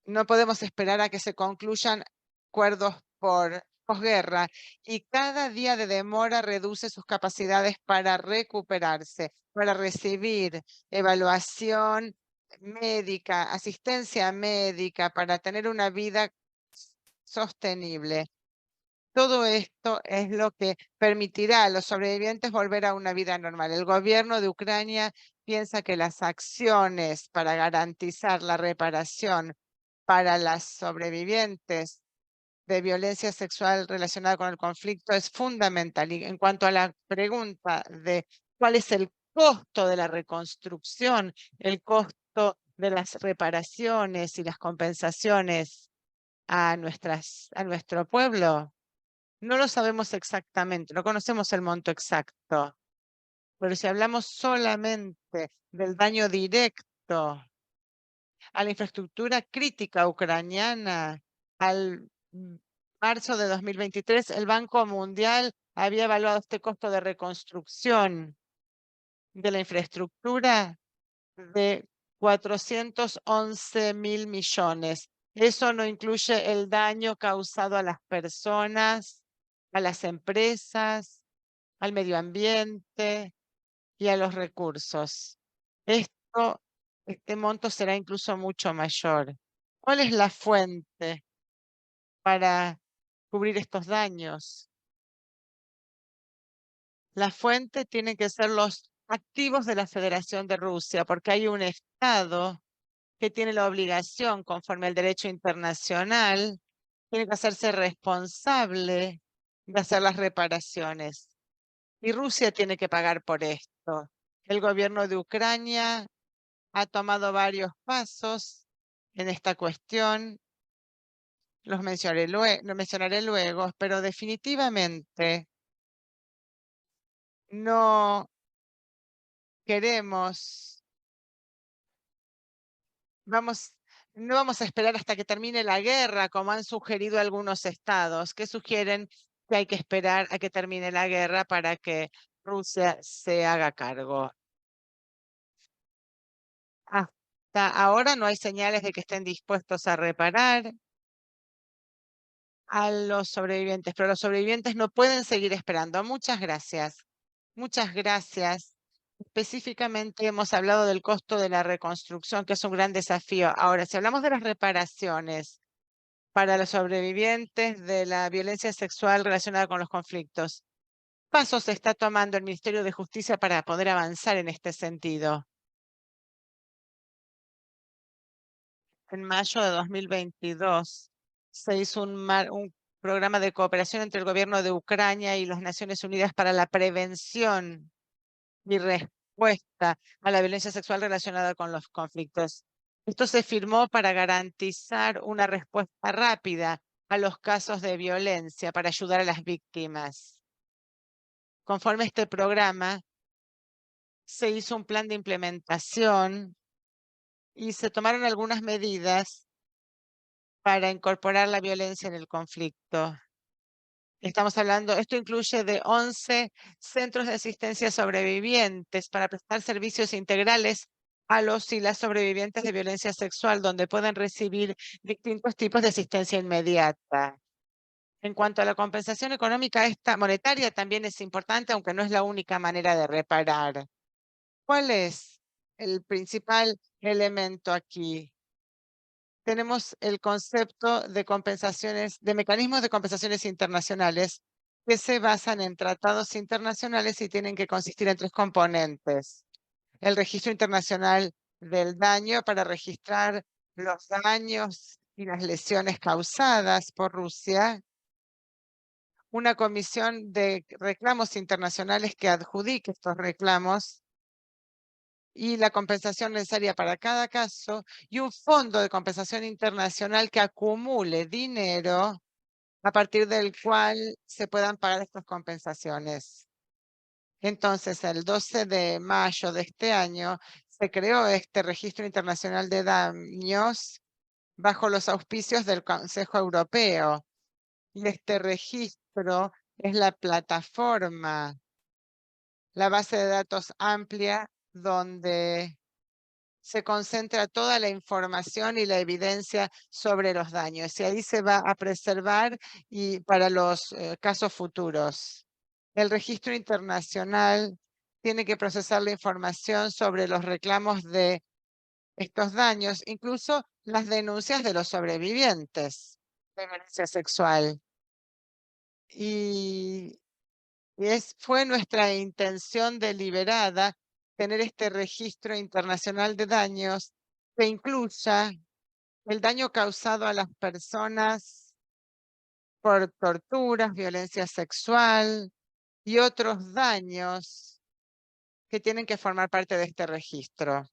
No podemos esperar a que se concluyan acuerdos por posguerra y cada día de demora reduce sus capacidades para recuperarse, para recibir evaluación médica, asistencia médica, para tener una vida sostenible. Todo esto es lo que permitirá a los sobrevivientes volver a una vida normal. El gobierno de Ucrania piensa que las acciones para garantizar la reparación para las sobrevivientes de violencia sexual relacionada con el conflicto es fundamental. Y en cuanto a la pregunta de cuál es el costo de la reconstrucción, el costo de las reparaciones y las compensaciones a nuestro pueblo, no lo sabemos exactamente, no conocemos el monto exacto, pero si hablamos solamente del daño directo a la infraestructura crítica ucraniana, al marzo de 2023, el Banco Mundial había evaluado este costo de reconstrucción de la infraestructura de 411.000 millones. Eso no incluye el daño causado a las personas, a las empresas, al medio ambiente y a los recursos. Este monto será incluso mucho mayor. ¿Cuál es la fuente para cubrir estos daños? La fuente tiene que ser los activos de la Federación de Rusia, porque hay un Estado que tiene la obligación, conforme al derecho internacional, tiene que hacerse responsable de hacer las reparaciones. Y Rusia tiene que pagar por esto. El gobierno de Ucrania ha tomado varios pasos en esta cuestión. Los mencionaré luego, pero definitivamente no queremos, no vamos a esperar hasta que termine la guerra, como han sugerido algunos estados, que sugieren que hay que esperar a que termine la guerra para que Rusia se haga cargo. Hasta ahora no hay señales de que estén dispuestos a reparar a los sobrevivientes, pero los sobrevivientes no pueden seguir esperando. Muchas gracias. Muchas gracias. Específicamente hemos hablado del costo de la reconstrucción, que es un gran desafío. Ahora, si hablamos de las reparaciones para los sobrevivientes de la violencia sexual relacionada con los conflictos, ¿qué pasos está tomando el Ministerio de Justicia para poder avanzar en este sentido? En mayo de 2022 se hizo un programa de cooperación entre el gobierno de Ucrania y las Naciones Unidas para la prevención y respuesta a la violencia sexual relacionada con los conflictos. Esto se firmó para garantizar una respuesta rápida a los casos de violencia para ayudar a las víctimas. Conforme a este programa, se hizo un plan de implementación y se tomaron algunas medidas para incorporar la violencia en el conflicto. Estamos hablando, esto incluye de 11 centros de asistencia a sobrevivientes para prestar servicios integrales a los y las sobrevivientes de violencia sexual, donde pueden recibir distintos tipos de asistencia inmediata. En cuanto a la compensación económica, esta monetaria también es importante, aunque no es la única manera de reparar. ¿Cuál es el principal elemento aquí? Tenemos el concepto de compensaciones, de mecanismos de compensaciones internacionales que se basan en tratados internacionales y tienen que consistir en 3 componentes. El registro internacional del daño para registrar los daños y las lesiones causadas por Rusia. Una comisión de reclamos internacionales que adjudique estos reclamos y la compensación necesaria para cada caso, y un fondo de compensación internacional que acumule dinero a partir del cual se puedan pagar estas compensaciones. Entonces, el 12 de mayo de este año se creó este registro internacional de daños bajo los auspicios del Consejo Europeo. Y este registro es la plataforma, la base de datos amplia donde se concentra toda la información y la evidencia sobre los daños. Y ahí se va a preservar y para los casos futuros. El registro internacional tiene que procesar la información sobre los reclamos de estos daños, incluso las denuncias de los sobrevivientes de violencia sexual. Y fue nuestra intención deliberada tener este registro internacional de daños que incluya el daño causado a las personas por torturas, violencia sexual y otros daños que tienen que formar parte de este registro.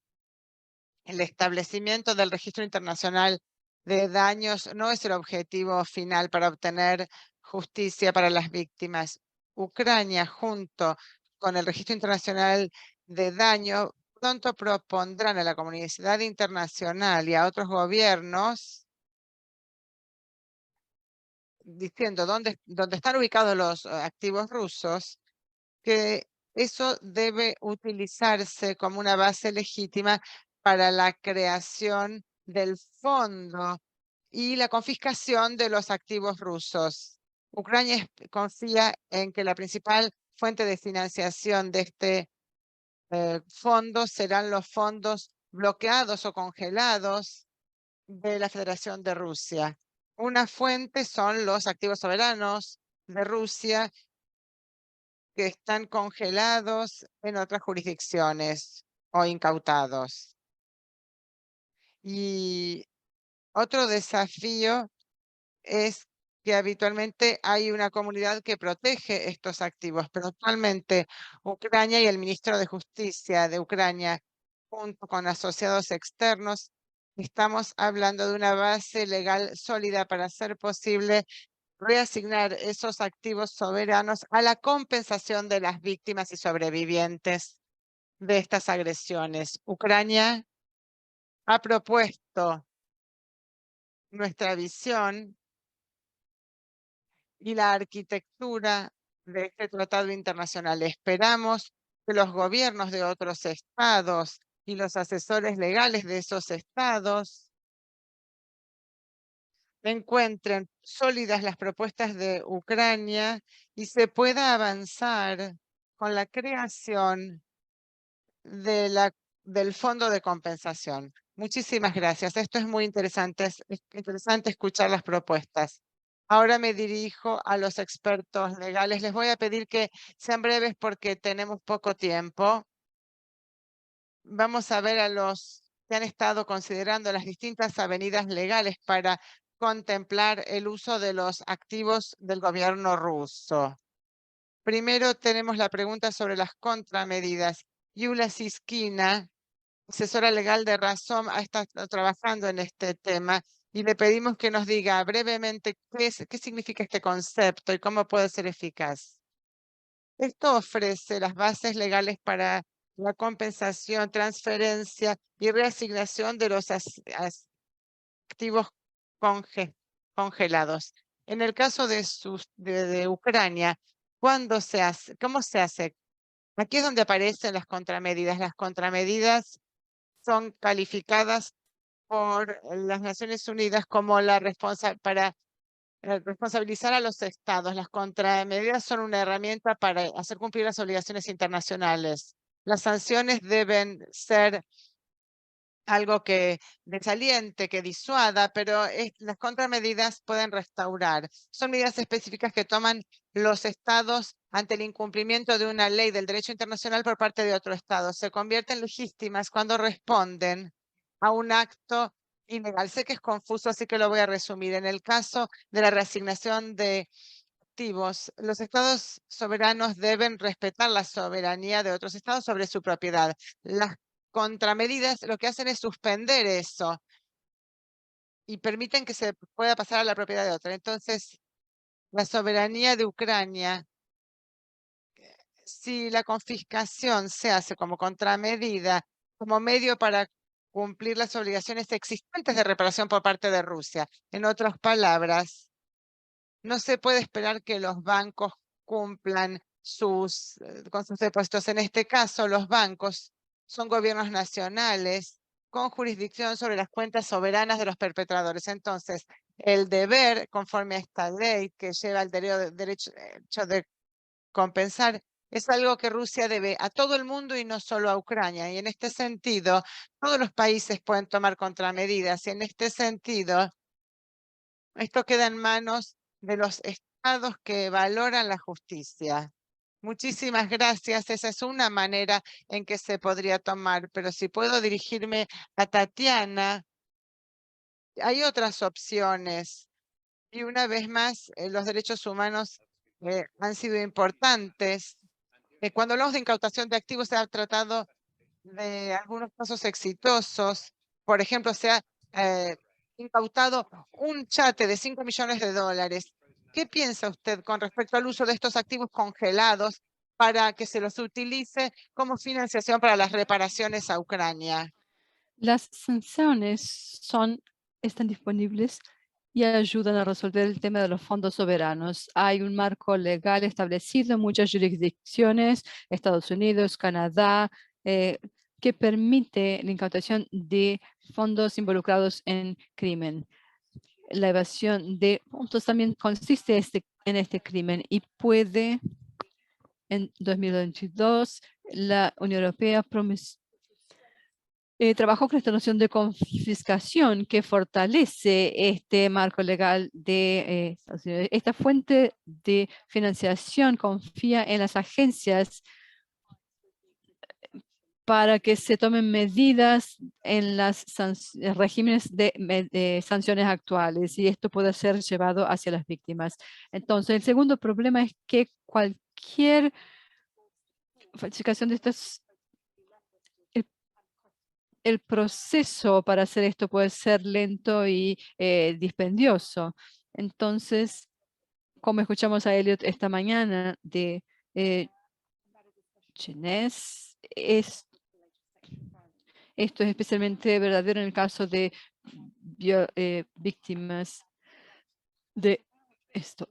El establecimiento del registro internacional de daños no es el objetivo final para obtener justicia para las víctimas. Ucrania, junto con el registro internacional de daño, pronto propondrán a la comunidad internacional y a otros gobiernos diciendo dónde están ubicados los activos rusos, que eso debe utilizarse como una base legítima para la creación del fondo y la confiscación de los activos rusos. Ucrania confía en que la principal fuente de financiación de este fondo serán los fondos bloqueados o congelados de la Federación de Rusia. Una fuente son los activos soberanos de Rusia que están congelados en otras jurisdicciones o incautados. Y otro desafío es que habitualmente hay una comunidad que protege estos activos, pero actualmente Ucrania y el ministro de Justicia de Ucrania, junto con asociados externos, estamos hablando de una base legal sólida para hacer posible reasignar esos activos soberanos a la compensación de las víctimas y sobrevivientes de estas agresiones. Ucrania ha propuesto nuestra visión y la arquitectura de este tratado internacional. Esperamos que los gobiernos de otros estados y los asesores legales de esos estados encuentren sólidas las propuestas de Ucrania y se pueda avanzar con la creación del fondo de compensación. Muchísimas gracias. Esto es muy interesante. Es interesante escuchar las propuestas. Ahora me dirijo a los expertos legales. Les voy a pedir que sean breves porque tenemos poco tiempo. Vamos a ver a los que han estado considerando las distintas avenidas legales para contemplar el uso de los activos del gobierno ruso. Primero tenemos la pregunta sobre las contramedidas. Yulia Siskina, asesora legal de Razom, ha estado trabajando en este tema y le pedimos que nos diga brevemente qué significa este concepto y cómo puede ser eficaz. Esto ofrece las bases legales para la compensación, transferencia y reasignación de los activos congelados. En el caso de Ucrania, ¿cuándo se hace? ¿Cómo se hace? Aquí es donde aparecen las contramedidas. Las contramedidas son calificadas por las Naciones Unidas como para responsabilizar a los estados. Las contramedidas son una herramienta para hacer cumplir las obligaciones internacionales. Las sanciones deben ser algo que desaliente, que disuada, pero las contramedidas pueden restaurar. Son medidas específicas que toman los estados ante el incumplimiento de una ley del derecho internacional por parte de otro estado. Se convierten legítimas cuando responden a un acto ilegal. Sé que es confuso, así que lo voy a resumir. En el caso de la reasignación de activos, los estados soberanos deben respetar la soberanía de otros estados sobre su propiedad. Las contramedidas lo que hacen es suspender eso y permiten que se pueda pasar a la propiedad de otra. Entonces, la soberanía de Ucrania, si la confiscación se hace como contramedida, como medio para cumplir las obligaciones existentes de reparación por parte de Rusia. En otras palabras, no se puede esperar que los bancos cumplan con sus depósitos. En este caso, los bancos son gobiernos nacionales con jurisdicción sobre las cuentas soberanas de los perpetradores. Entonces, el deber, conforme a esta ley que lleva el derecho de compensar, es algo que Rusia debe a todo el mundo y no solo a Ucrania. Y en este sentido, todos los países pueden tomar contramedidas. Y en este sentido, esto queda en manos de los estados que valoran la justicia. Muchísimas gracias. Esa es una manera en que se podría tomar, pero si puedo dirigirme a Tatiana, hay otras opciones. Y una vez más, los derechos humanos han sido importantes. Cuando hablamos de incautación de activos, se ha tratado de algunos casos exitosos. Por ejemplo, se ha incautado un chate de $5 millones. ¿Qué piensa usted con respecto al uso de estos activos congelados para que se los utilice como financiación para las reparaciones a Ucrania?
Las sanciones están disponibles y ayudan a resolver el tema de los fondos soberanos. Hay un marco legal establecido en muchas jurisdicciones, Estados Unidos, Canadá, que permite la incautación de fondos involucrados en crimen. La evasión de fondos también consiste en este crimen y puede, en 2022, la Unión Europea trabajó con esta noción de confiscación que fortalece este marco legal de Estados Unidos. Esta fuente de financiación confía en las agencias para que se tomen medidas en los regímenes de sanciones actuales y esto puede ser llevado hacia las víctimas. Entonces, el segundo problema es que cualquier falsificación de estos el proceso para hacer esto puede ser lento y dispendioso. Entonces, como escuchamos a Elliot esta mañana de Chinés, esto es especialmente verdadero en el caso de víctimas de esto.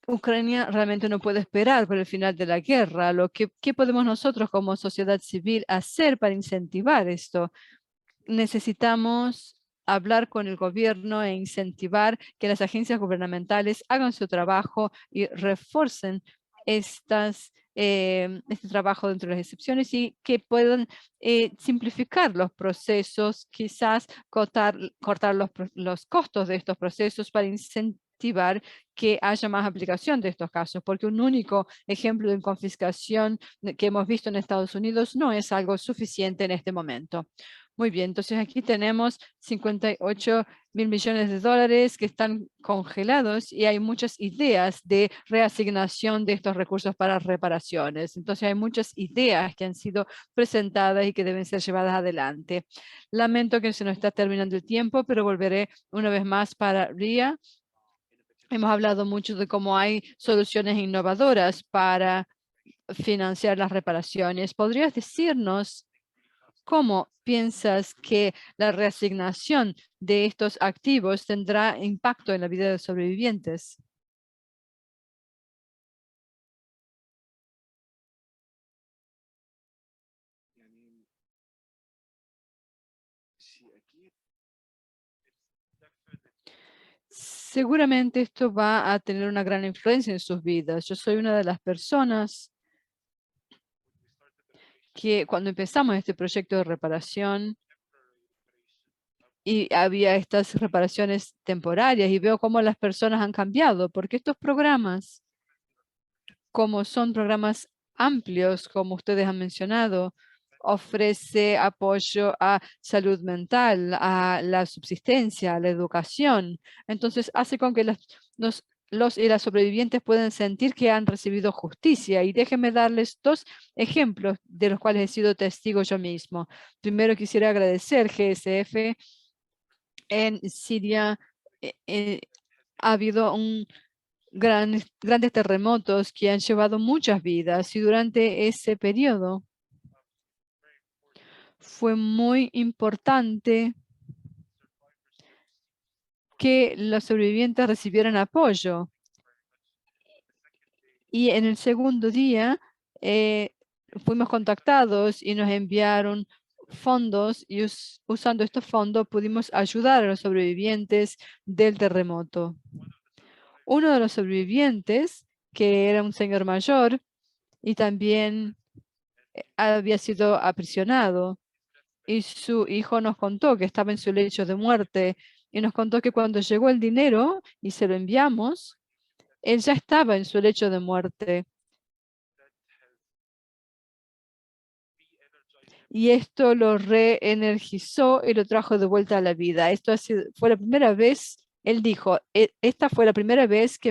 Ucrania realmente no puede esperar por el final de la guerra. ¿Qué podemos nosotros como sociedad civil hacer para incentivar esto? Necesitamos hablar con el gobierno e incentivar que las agencias gubernamentales hagan su trabajo y refuercen este trabajo dentro de las excepciones y que puedan simplificar los procesos, quizás cortar los costos de estos procesos para incentivar que haya más aplicación de estos casos, porque un único ejemplo de confiscación que hemos visto en Estados Unidos no es algo suficiente en este momento. Muy bien, entonces aquí tenemos 58 mil millones de dólares que están congelados y hay muchas ideas de reasignación de estos recursos para reparaciones. Entonces hay muchas ideas que han sido presentadas y que deben ser llevadas adelante. Lamento que se nos está terminando el tiempo, pero volveré una vez más para RIA. Hemos hablado mucho de cómo hay soluciones innovadoras para financiar las reparaciones. ¿Podrías decirnos cómo piensas que la reasignación de estos activos tendrá impacto en la vida de los sobrevivientes? Seguramente esto va a tener una gran influencia en sus vidas. Yo soy una de las personas que cuando empezamos este proyecto de reparación y había estas reparaciones temporarias y veo cómo las personas han cambiado, porque estos programas, como son programas amplios, como ustedes han mencionado, ofrece apoyo a salud mental, a la subsistencia, a la educación. Entonces hace con que los y las sobrevivientes puedan sentir que han recibido justicia. Y déjenme darles 2 ejemplos de los cuales he sido testigo yo mismo. Primero quisiera agradecer GSF. En Siria ha habido grandes terremotos que han llevado muchas vidas y durante ese periodo fue muy importante que los sobrevivientes recibieran apoyo. Y en el segundo día fuimos contactados y nos enviaron fondos y usando estos fondos pudimos ayudar a los sobrevivientes del terremoto. Uno de los sobrevivientes, que era un señor mayor y también había sido aprisionado, y su hijo nos contó que estaba en su lecho de muerte y nos contó que cuando llegó el dinero y se lo enviamos, él ya estaba en su lecho de muerte. Y esto lo reenergizó y lo trajo de vuelta a la vida. Fue la primera vez, él dijo, esta fue la primera vez que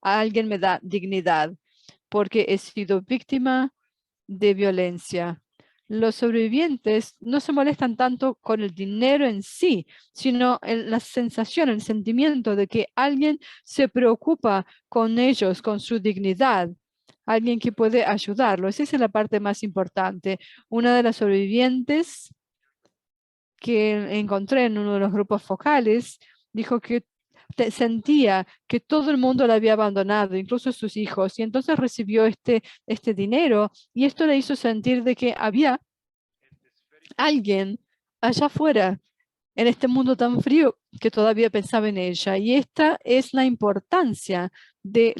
alguien me da dignidad, porque he sido víctima de violencia. Los sobrevivientes no se molestan tanto con el dinero en sí, sino en la sensación, el sentimiento de que alguien se preocupa con ellos, con su dignidad, alguien que puede ayudarlos. Esa es la parte más importante. Una de las sobrevivientes que encontré en uno de los grupos focales dijo que sentía que todo el mundo la había abandonado, incluso sus hijos, y entonces recibió este dinero y esto le hizo sentir de que había alguien allá afuera en este mundo tan frío que todavía pensaba en ella. Y esta es la importancia de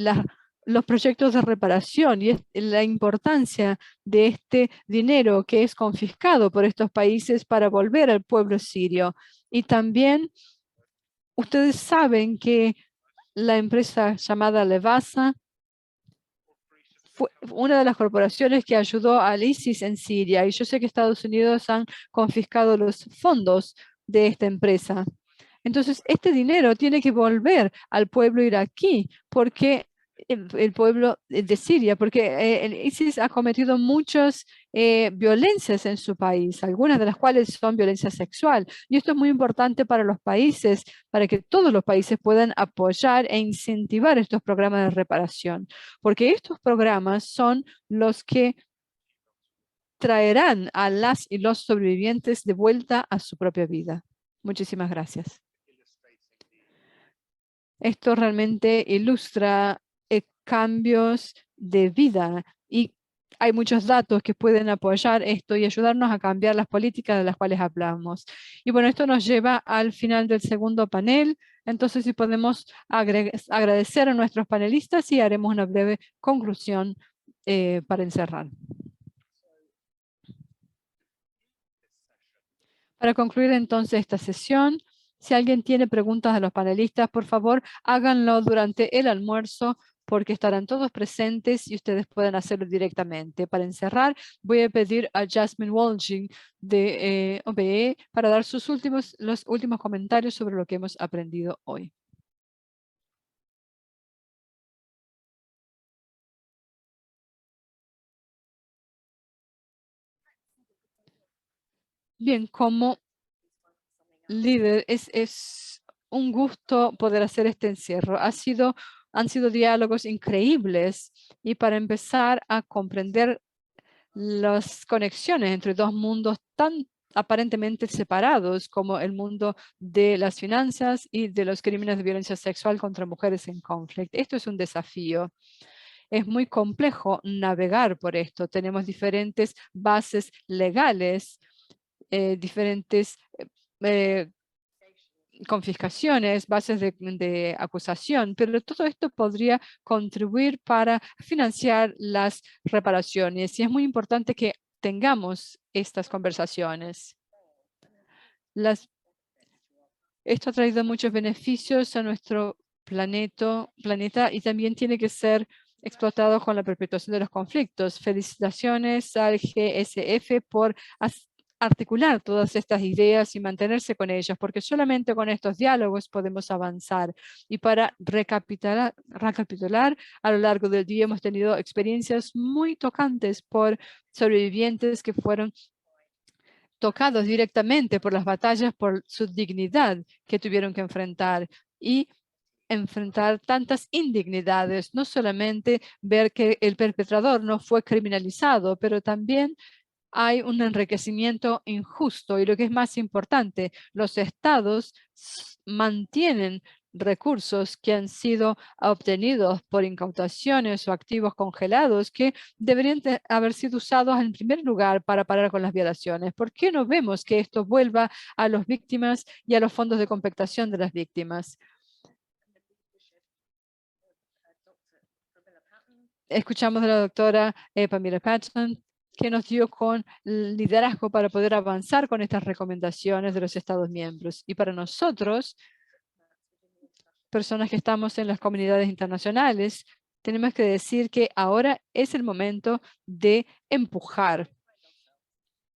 los proyectos de reparación y la importancia de este dinero que es confiscado por estos países para volver al pueblo sirio. Y también ustedes saben que la empresa llamada Levasa fue una de las corporaciones que ayudó al ISIS en Siria. Y yo sé que Estados Unidos han confiscado los fondos de esta empresa. Entonces, este dinero tiene que volver al pueblo iraquí, porque el pueblo de Siria, porque el ISIS ha cometido muchas violencias en su país, algunas de las cuales son violencia sexual. Y esto es muy importante para los países, para que todos los países puedan apoyar e incentivar estos programas de reparación, porque estos programas son los que traerán a las y los sobrevivientes de vuelta a su propia vida. Muchísimas gracias. Esto realmente ilustra cambios de vida y hay muchos datos que pueden apoyar esto y ayudarnos a cambiar las políticas de las cuales hablamos. Y bueno, esto nos lleva al final del segundo panel. Entonces, si podemos agradecer a nuestros panelistas y haremos una breve conclusión para encerrar. Para concluir entonces esta sesión, si alguien tiene preguntas a los panelistas, por favor, háganlo durante el almuerzo porque estarán todos presentes y ustedes pueden hacerlo directamente. Para encerrar, voy a pedir a Jasmine Walging de OBE para dar los últimos comentarios sobre lo que hemos aprendido hoy. Bien, como líder, es un gusto poder hacer este encierro. Han sido diálogos increíbles y para empezar a comprender las conexiones entre dos mundos tan aparentemente separados como el mundo de las finanzas y de los crímenes de violencia sexual contra mujeres en conflicto. Esto es un desafío. Es muy complejo navegar por esto. Tenemos diferentes bases legales, diferentes confiscaciones, bases de acusación, pero todo esto podría contribuir para financiar las reparaciones. Y es muy importante que tengamos estas conversaciones. Esto ha traído muchos beneficios a nuestro planeta y también tiene que ser explotado con la perpetuación de los conflictos. Felicitaciones al GSF por articular todas estas ideas y mantenerse con ellas, porque solamente con estos diálogos podemos avanzar. Y para recapitular, a lo largo del día hemos tenido experiencias muy tocantes por sobrevivientes que fueron tocados directamente por las batallas por su dignidad que tuvieron que enfrentar y enfrentar tantas indignidades, no solamente ver que el perpetrador no fue criminalizado, pero también hay un enriquecimiento injusto y lo que es más importante, los estados mantienen recursos que han sido obtenidos por incautaciones o activos congelados que deberían haber sido usados en primer lugar para parar con las violaciones. ¿Por qué no vemos que esto vuelva a las víctimas y a los fondos de compensación de las víctimas? Escuchamos de la doctora Pamela Patton, que nos dio con liderazgo para poder avanzar con estas recomendaciones de los Estados miembros. Y para nosotros, personas que estamos en las comunidades internacionales, tenemos que decir que ahora es el momento de empujar.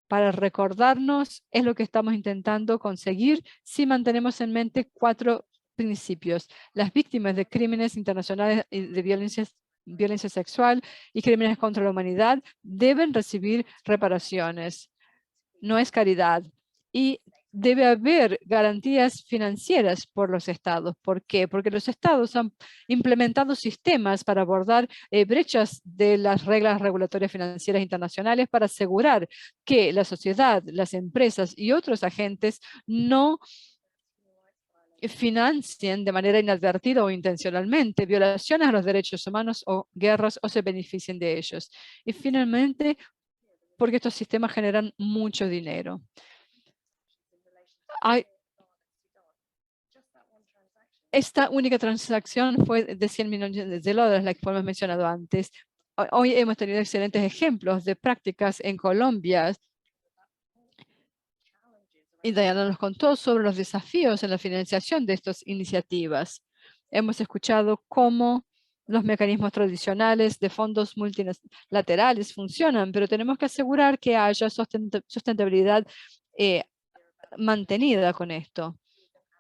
Para recordarnos es lo que estamos intentando conseguir si mantenemos en mente 4 principios. Las víctimas de crímenes internacionales y de violencia sexual y crímenes contra la humanidad deben recibir reparaciones. No es caridad. Y debe haber garantías financieras por los estados. ¿Por qué? Porque los estados han implementado sistemas para abordar brechas de las reglas regulatorias financieras internacionales para asegurar que la sociedad, las empresas y otros agentes no financien de manera inadvertida o intencionalmente violaciones a los derechos humanos o guerras o se beneficien de ellos. Y finalmente, porque estos sistemas generan mucho dinero. Esta única transacción fue de 100 millones de dólares, la que hemos mencionado antes. Hoy hemos tenido excelentes ejemplos de prácticas en Colombia. Y Diana nos contó sobre los desafíos en la financiación de estas iniciativas. Hemos escuchado cómo los mecanismos tradicionales de fondos multilaterales funcionan, pero tenemos que asegurar que haya sustentabilidad mantenida con esto.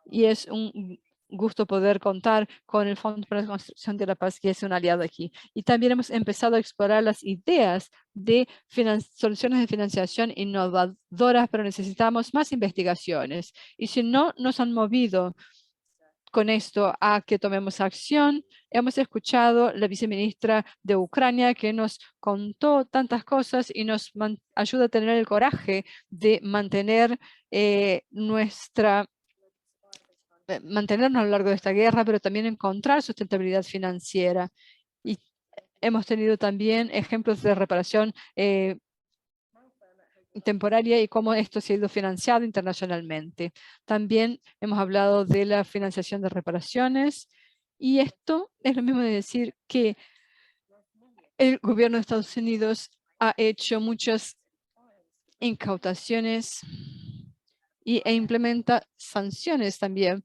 Y es un gusto poder contar con el Fondo para la Construcción de la Paz, que es un aliado aquí. Y también hemos empezado a explorar las ideas de soluciones de financiación innovadoras, pero necesitamos más investigaciones. Y si no nos han movido con esto a que tomemos acción, hemos escuchado la viceministra de Ucrania que nos contó tantas cosas y nos ayuda a tener el coraje de mantener mantenernos a lo largo de esta guerra, pero también encontrar sustentabilidad financiera. Y hemos tenido también ejemplos de reparación temporaria y cómo esto ha sido financiado internacionalmente. También hemos hablado de la financiación de reparaciones y esto es lo mismo de decir que el gobierno de Estados Unidos ha hecho muchas incautaciones e implementa sanciones también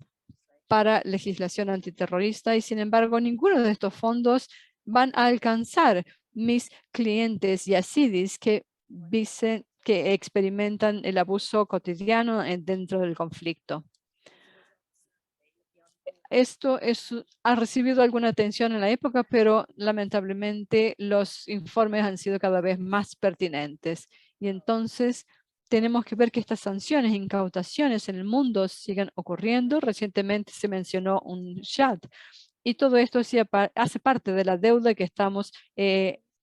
para legislación antiterrorista y sin embargo ninguno de estos fondos van a alcanzar mis clientes yazidis que dicen que experimentan el abuso cotidiano dentro del conflicto. Esto ha recibido alguna atención en la época, pero lamentablemente los informes han sido cada vez más pertinentes. Y entonces tenemos que ver que estas sanciones e incautaciones en el mundo siguen ocurriendo. Recientemente se mencionó un chat y todo esto hace parte de la deuda que estamos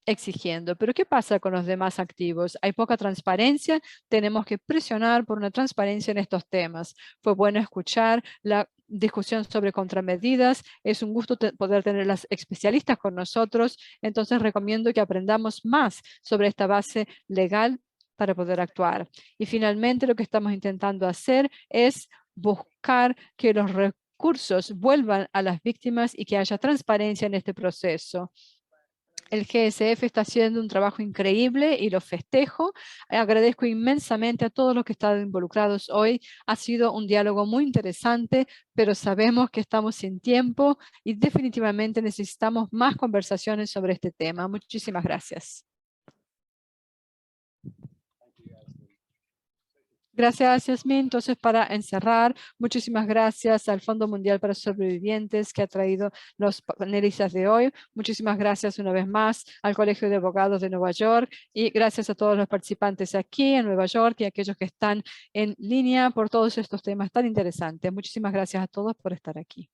exigiendo. Pero ¿qué pasa con los demás activos? Hay poca transparencia, tenemos que presionar por una transparencia en estos temas. Fue bueno escuchar la discusión sobre contramedidas. Es un gusto poder tener las especialistas con nosotros. Entonces recomiendo que aprendamos más sobre esta base legal para poder actuar. Y finalmente lo que estamos intentando hacer es buscar que los recursos vuelvan a las víctimas y que haya transparencia en este proceso. El GSF está haciendo un trabajo increíble y lo festejo. Agradezco inmensamente a todos los que están involucrados hoy. Ha sido un diálogo muy interesante, pero sabemos que estamos sin tiempo y definitivamente necesitamos más conversaciones sobre este tema. Muchísimas gracias. Gracias, Yasmin. Entonces, para encerrar, muchísimas gracias al Fondo Mundial para Sobrevivientes que ha traído los panelistas de hoy. Muchísimas gracias una vez más al Colegio de Abogados de Nueva York y gracias a todos los participantes aquí en Nueva York y a aquellos que están en línea por todos estos temas tan interesantes. Muchísimas gracias a todos por estar aquí.